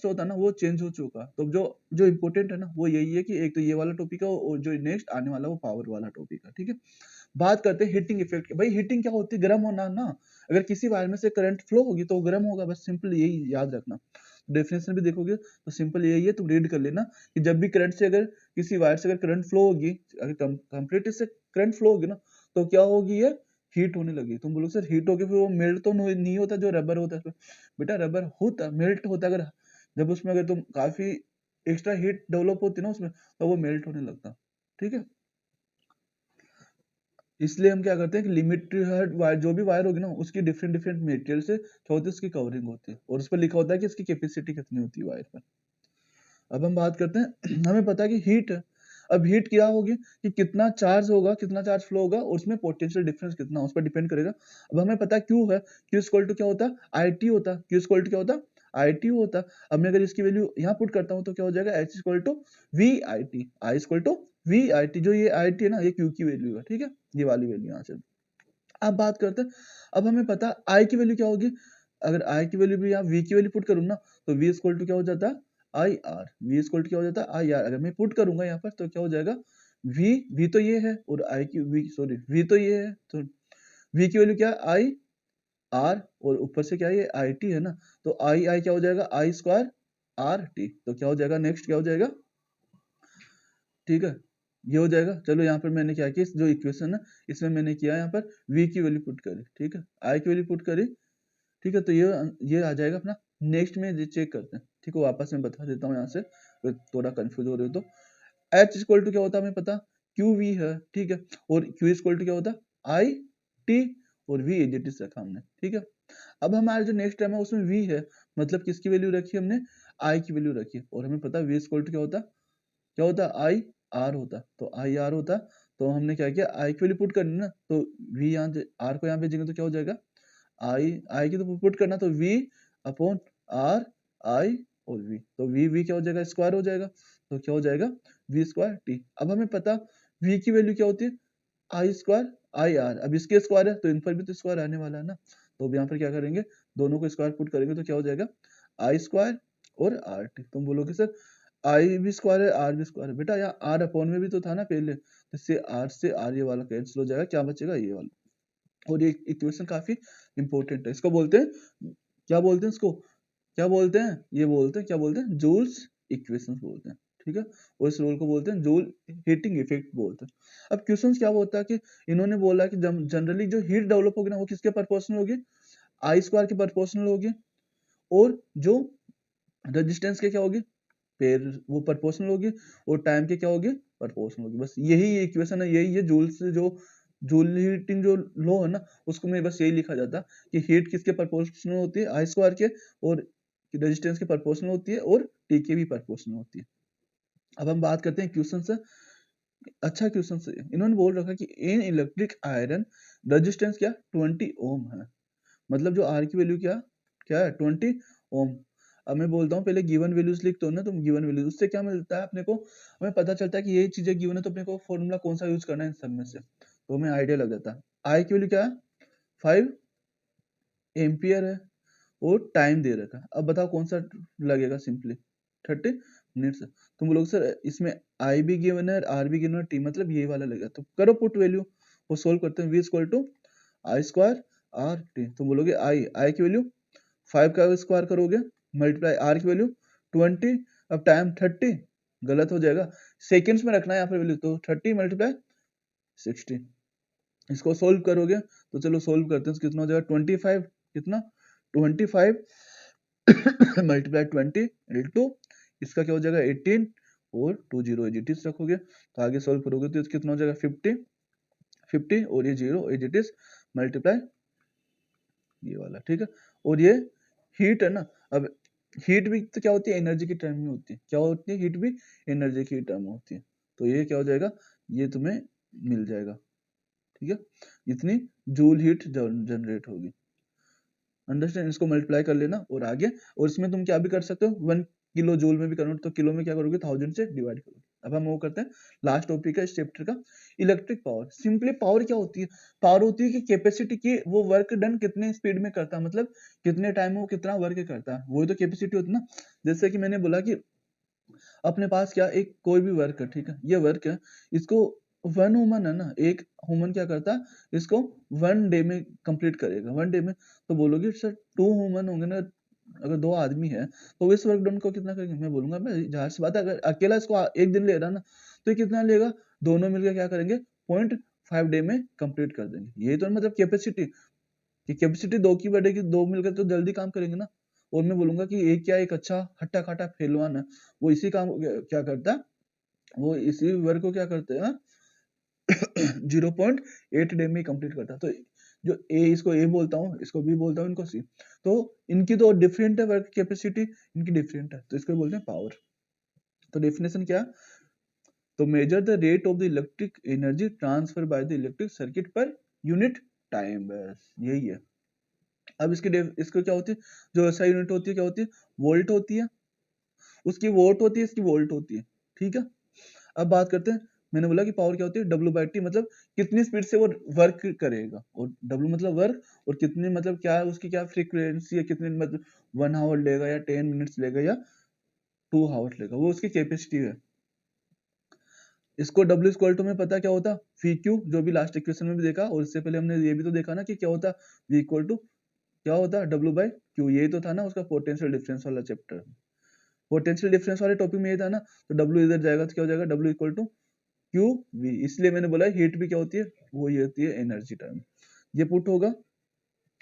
होता है ना वो चेंज हो चुका, तो जो जो इम्पोर्टेंट है ना वो यही है कि एक तो ये वाला टॉपिक है और जो नेक्स्ट आने वाला वो पावर वाला टॉपिक है। ठीक है, बात करते हैं हीटिंग इफेक्ट। भाई हीटिंग क्या होती है, गर्म होना ना। अगर किसी वायर में से करंट फ्लो होगी तो गर्म होगा, बस सिंपल यही याद रखना। डेफिनेशन भी देखोगे तो सिंपल यही है, तुम रीड कर लेना कि जब भी करंट से अगर किसी वायर से अगर करंट फ्लो होगी, अगर कंप्लीट से करंट फ्लो होगी ना तो क्या होगी, ये हीट होने लगी। तुम बोलो सर हीट होके फिर वो मेल्ट तो नहीं होता जो रबर होता है। बेटा रबर होता मेल्ट होता, अगर जब उसमें अगर तुम काफी एक्स्ट्रा हीट डेवलप होती ना उसमें तो वो मेल्ट होने लगता। ठीक है, इसलिए हम क्या करते हैं कि लिमिटेड वायर जो भी वायर होगी ना उसकी डिफरेंट डिफरेंट मटेरियल से क्या होती है उसकी कवरिंग होती है और उस पर लिखा होता है कि इसकी कैपेसिटी कितनी होती है वायर पर। अब हम बात करते हैं हमें पता है कि हीट है। अब हीट क्या होगी कि कितना चार्ज होगा, कितना चार्ज फ्लो होगा और उसमें पोटेंशियल डिफरेंस कितना उस पर डिपेंड करेगा। अब हमें पता है क्यू है, क्यू इक्वल टू क्या होता है आई टी होता है, क्यू इक्वल टू क्या होता है आई टी होता है। अब मैं अगर इसकी वैल्यू यहाँ पुट करता हूँ तो क्या हो जाएगा H equal to V I T, I equal to V I T. जो ये आई टी है ना ये क्यू की वैल्यू है। ठीक है, ये वाली वैल्यू यहाँ से। अब बात करते हैं, अब हमें पता आई की वैल्यू क्या होगी, अगर आई की वैल्यू भी यहाँ वी की वैल्यू पुट करूँ ना तो वी इक्वल टू क्या हो जाता है I R, V equal to क्या हो जाता है आई आर। अगर मैं पुट करूंगा यहाँ पर तो क्या हो जाएगा वी तो ये है और आई की वी तो ये है, तो वी की वैल्यू क्या है आई आर और ऊपर से क्या है ये आई टी है ना, तो आई आई क्या हो जाएगा आई स्क्वायर आर टी। तो क्या हो जाएगा नेक्स्ट क्या हो जाएगा, ठीक है ये हो जाएगा। चलो यहाँ पर मैंने क्या किया, जो इक्वेशन है इसमें मैंने किया यहाँ पर v की वैल्यू पुट करी, ठीक है i की वैल्यू पुट करी। ठीक है, तो ये आ जाएगा अपना। नेक्स्ट में चेक करते हैं, ठीक है वापस मैं बता देता हूँ यहाँ से, तो थोड़ा कंफ्यूज हो रहे हो तो h इक्वल टू क्या होता है हमें पता क्यू वी है। ठीक है, और q इक्वल टू क्या होता है आई टी और v एजिटिस रखा हमने। ठीक है, अब हमारा जो नेक्स्ट टर्म है उसमें v है, मतलब किसकी वैल्यू रखी हमने i की वैल्यू रखी और हमें पता v इक्वल टू क्या होता आई आर होता, तो आई आर होता। तो हमने क्या किया आई की वैल्यू पुट करनी ना, तो v यहाँ आर को यहाँ भेजेंगे तो क्या हो जाएगा आई आई की तो पुट करना तो v अपॉन आर आई और v, तो v क्या हो जाएगा स्क्वायर हो जाएगा, तो क्या हो जाएगा v स्क्वायर टी। अब हमें पता v की वैल्यू क्या होती है आई स्क्वायर आई आर, अब इसके स्क्वायर है तो इन पर भी तो स्क्वायर आने वाला है ना, तो अब यहाँ पर क्या करेंगे दोनों को स्क्वायर पुट करेंगे तो क्या हो जाएगा आई स्क्वायर और आर टी। तुम बोलोगे सर आई भी स्क्वायर है आर भी स्क्वायर है, बेटा यहाँ आर अपॉन में भी तो था ना पहले, तो से आर ये वाला कैंसिल हो जाएगा, क्या बचेगा ये वाला। और ये इक्वेशन काफी इंपॉर्टेंट है, इसको बोलते हैं क्या बोलते हैं इसको क्या बोलते हैं, ये बोलते हैं क्या बोलते हैं जूल्स इक्वेशन बोलते हैं। ठीक है, और इस रूल को बोलते हैं जूल हीटिंग इफेक्ट बोलते हैं। अब क्वेश्चन क्या होता है कि इन्होंने बोला कि जनरली जो हीट डेवलप होगी ना वो किसके प्रोपोर्शनल होगी आई स्क्वायर के प्रोपोर्शनल होगी, और जो रेजिस्टेंस के क्या होगी फिर वो प्रोपोर्शनल होगी, और टाइम के क्या होगी प्रोपोर्शनल होगी। बस यही इक्वेशन है, यही है जूल से जो जूल हीटिंग जो लॉ है ना उसको में बस यही लिखा जाता कि हीट किसके प्रोपोर्शनल होती है आई स्क्वायर के, और रेजिस्टेंस के प्रोपोर्शनल होती है और टी के भी प्रोपोर्शनल होती है। अब हम बात करते हैं क्वेश्चन से, अच्छा क्वेश्चन से इन्होंने बोल रखा कि इन इलेक्ट्रिक आयरन रेजिस्टेंस क्या 20 ओम है, मतलब जो आर की वैल्यू क्या क्या है 20 ओम। अब मैं बोलता हूँ पहले गिवन वैल्यूज लिखते हो ना तुम, गिवन वैल्यूज उससे क्या मिलता है अपने को, हमें पता चलता है कि ये चीजें गिवन है तो अपने को फॉर्मूला कौन सा यूज करना है इन सब में से, तो हमें आइडिया लग जाता है। आई की वैल्यू क्या है 5 एम्पियर है और टाइम दे रखा है, अब बताओ कौन सा लगेगा, सिंपली 30 मिनट्स। तुम लोग सर इसमें आई भी गिवन है आर भी गिवन है टी मतलब ये वाला लगेगा, तो करो पुट वैल्यू, वो सोल्व करते हैं। V equal to I square R T, तुम बोलोगे आई की वैल्यू 5 का स्क्वायर करोगे मल्टीप्लाई आर की वैल्यू 20, अब टाइम 30 गलत हो जाएगा, सेकंड्स में रखना है यहाँ पर वैल्यू, तो 30 मल्टीप्लाई 60, इसको सोल्व करोगे तो चलो सोल्व करते हैं, कितना हो जाएगा 25, कितना 25 मल्टीप्लाई 20 इंटू इसका क्या हो जाएगा 18 और 20 एजिटिस रखोगे तो आगे सोल्व करोगे तो कितना हो जाएगा 50 और ये 0 एजिटिस मल्टीप्लाई ये वाला। ठीक है, और ये हीट है ना। अब हीट भी तो क्या होती है, एनर्जी की टर्म में होती है। क्या होती है, हीट भी एनर्जी की टर्म में होती है। तो ये क्या हो जाएगा, ये तुम्हें मिल जाएगा, ठीक है, इतनी जूल हीट जनरेट होगी। अंडरस्टैंड, इसको मल्टीप्लाई कर लेना और आगे, और इसमें तुम क्या भी कर सकते हो, 1 किलो जूल में भी कन्वर्ट, तो किलो में क्या करोगे, 1000 से डिवाइड करोगे। अब हम वो करते हैं लास्ट टॉपिक है इस चैप्टर का, इलेक्ट्रिक पावर। सिंपली पावर क्या होती है, पावर होती है कि कैपेसिटी की वो वर्क डन कितने स्पीड में करता है, मतलब कितने टाइम में वो कितना वर्क करता है, वही तो कैपेसिटी होती है ना। जैसे कि मैंने बोला कि अपने पास क्या एक कोई भी वर्क है, ठीक है, ये वर्क है, इसको 1 ह्यूमन है ना, एक ह्यूमन क्या करता है, इसको 1 डे में कंप्लीट करेगा, 1 डे में। तो बोलोगे सर 2 ह्यूमन होंगे ना, अगर 2 आदमी है तो इस वर्क डन को कितना करेंगे, मैं बोलूंगा मैं जाहिर सी बात है, अगर अकेला इसको एक दिन ले रहा ना, तो ये कितना लेगा, दोनों मिलकर क्या करेंगे, 0.5 डे में कंप्लीट कर देंगे। यही तो मतलब कैपेसिटी, कि कैपेसिटी 2 की बढ़ेगी, 2 मिलकर तो जल्दी काम करेंगे ना। और मैं बोलूंगा कि एक क्या एक अच्छा हट्टा खाटा पहलवान है, वो इसी काम को क्या करता है, वो इसी वर्क को क्या करते हैं 0.8 डे में कंप्लीट करता है। तो जो ए, इसको ए बोलता हूँ, इसको बी बोलता हूँ, इनको सी, तो इनकी तो डिफरेंट है वर्क कैपेसिटी, इनकी डिफरेंट है, तो इसको बोलते हैं पावर। तो डेफिनेशन क्या, तो measure the rate of the electric energy transfer by the electric circuit per unit time, बस यही है। अब इसको क्या होती है, जो ऐसा यूनिट होती है क्या होती है, वोल्ट होती है, उसकी वोट होती है, इसकी वोल्ट होती है, ठीक है। अब बात करते हैं, मैंने बोला कि पावर क्या होती है, W/T, मतलब कितनी स्पीड से वो वर्क करेगा, और W मतलब वर्क, और कितनी मतलब क्या है उसकी क्या फ्रीक्वेंसी है, कितने मतलब 1 आवर लेगा या 10 मिनट्स लेगा या 2 आवर्स लेगा, वो उसकी कैपेसिटी है। इसको W इक्वल टू में पता क्या होता, VQ, जो भी लास्ट इक्वेशन में भी देखा, और इससे पहले हमने ये भी तो देखा ना कि क्या होता, V इक्वल टू क्या होता है, W/Q, यही तो था ना उसका पोटेंशियल डिफरेंस वाला चैप्टर। पोटेंशियल डिफरेंस वाले टॉपिक में ये था ना, तो W इधर जाएगा तो क्या हो जाएगा, W equal to Q V. इसलिए मैंने बोला हीट भी क्या होती है, वो ये होती है एनर्जी टर्म, ये पुट होगा।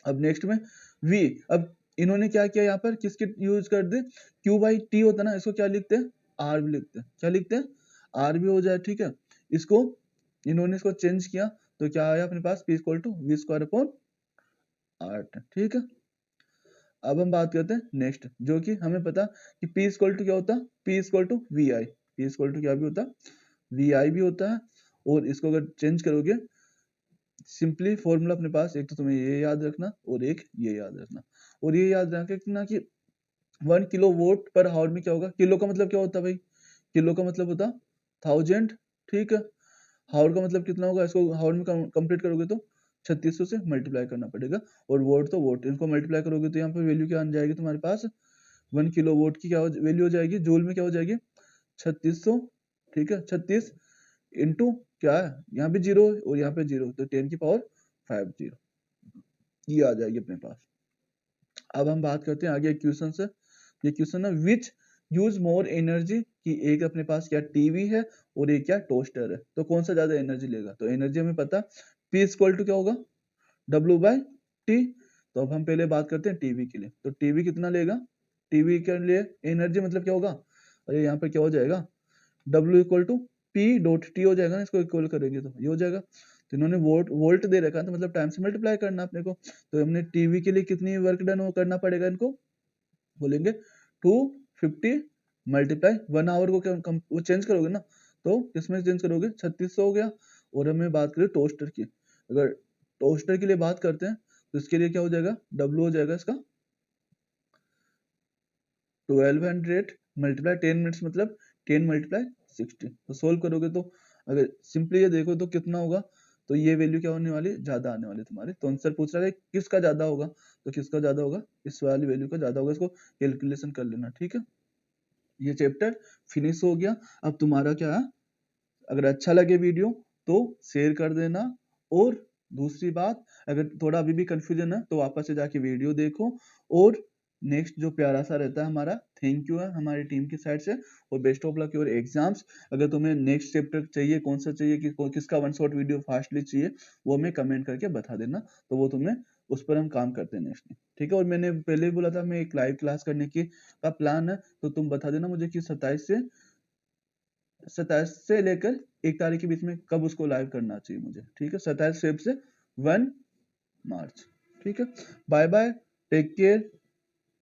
अब नेक्स्ट में वी, अब इन्होंने क्या किया यहाँ पर, किसके यूज कर दे, Q/T होता है ना, इसको क्या लिखते हैं, R भी लिखते हैं, क्या लिखते हैं, R भी हो जाए, ठीक है। इसको इन्होंने इसको चेंज किया, तो क्या आया अपने पास, P equal to V² upon R, ठीक है। अब हम बात करते हैं नेक्स्ट, जो कि हमें पता कि P इक्वल टू क्या होता है, P equal to VI, P equal to क्या भी होता है, VI भी होता है। और इसको अगर चेंज करोगे, सिंपली फॉर्मूला अपने पास, एक तो तुम्हें ये याद रखना और एक ये याद रखना, और ये याद रखना कि 1 किलो वोट पर हावर में क्या होगा, किलो का मतलब क्या होता है भाई, किलो का मतलब होता 1000, ठीक है। हावर का मतलब कितना होगा, इसको हावर में कंप्लीट करोगे तो 3600 से मल्टीप्लाई करना पड़ेगा, और वोट तो वोट, इनको मल्टीप्लाई करोगे तो यहाँ पर वैल्यू क्या आ जाएगी तुम्हारे पास, 1 किलो वोट की क्या वैल्यू हो जाएगी, जूल में क्या हो जाएगी 3600, ठीक है, 36 इंटू क्या है, यहाँ पे 0 और यहाँ पे 0, तो 10⁵, ये आ जाएगी अपने पास। अब हम बात करते हैं आगे क्वेश्चन से, ये क्वेश्चन है विच यूज मोर एनर्जी, कि एक अपने पास क्या टीवी है और एक क्या टोस्टर है, तो कौन सा ज्यादा एनर्जी लेगा, तो एनर्जी हमें पता, P इक्वल टू क्या होगा, W/T। तो अब हम पहले बात करते हैं टीवी के लिए, तो टीवी कितना लेगा, टीवी के लिए एनर्जी मतलब क्या होगा, अरे यहाँ पे क्या हो जाएगा, W इक्वल टू P.T हो जाएगा ना, इसको इक्वल करेंगे तो ये हो जाएगा। तो इन्होंने वोल्ट दे रखा है, तो मतलब टाइम से मल्टीप्लाई करना अपने को, तो हमने टीवी के लिए कितनी वर्क डन करना पड़ेगा, इनको बोलेंगे 250 मल्टीप्लाई 1 आवर को वो चेंज करोगे ना, तो किसमें चेंज करोगे, 3600 हो गया। और हमें बात करें टोस्टर की, अगर टोस्टर के लिए बात करते हैं, तो इसके लिए क्या हो जाएगा, W हो जाएगा इसका 1200 मल्टीप्लाई 10 मिनट्स, मतलब 10 मल्टीप्लाई 60। तो सोल्व करोगे तो अगर सिंपली ये देखो तो कितना होगा, तो ये वैल्यू क्या होने वाली, ज्यादा आने वाली तुम्हारे। तो आंसर पूछ रहा है किसका ज्यादा होगा, तो किसका ज्यादा होगा, इस वाली वैल्यू का ज्यादा होगा, इसको कैलकुलेशन कर लेना, ठीक है। ये चैप्टर फिनिश हो गया। अब तुम्हारा क्या है, अगर अच्छा लगे वीडियो तो शेयर कर देना, और दूसरी बात, अगर थोड़ा अभी भी कंफ्यूजन है तो वापस से जाके वीडियो देखो, और नेक्स्ट जो प्यारा सा रहता है हमारा थैंक यू है हमारी टीम की साइड से, और best of luck your exams. अगर तुम्हें नेक्स्ट चैप्टर चाहिए, कौन सा चाहिए, किसका 1 शॉट वीडियो फास्टली चाहिए, वो हमें कमेंट करके बता देना, तो वो तुम्हें उस पर हम काम करते हैं नेक्स्ट में, ठीक है। और मैंने पहले भी बोला था मैं एक लाइव क्लास करने की का प्लान है, तो तुम बता देना मुझे कि 27 से लेकर 1 तारीख के बीच में कब उसको लाइव करना चाहिए मुझे, ठीक है। 27 फेब से 1 मार्च, ठीक है। Bye bye, take care.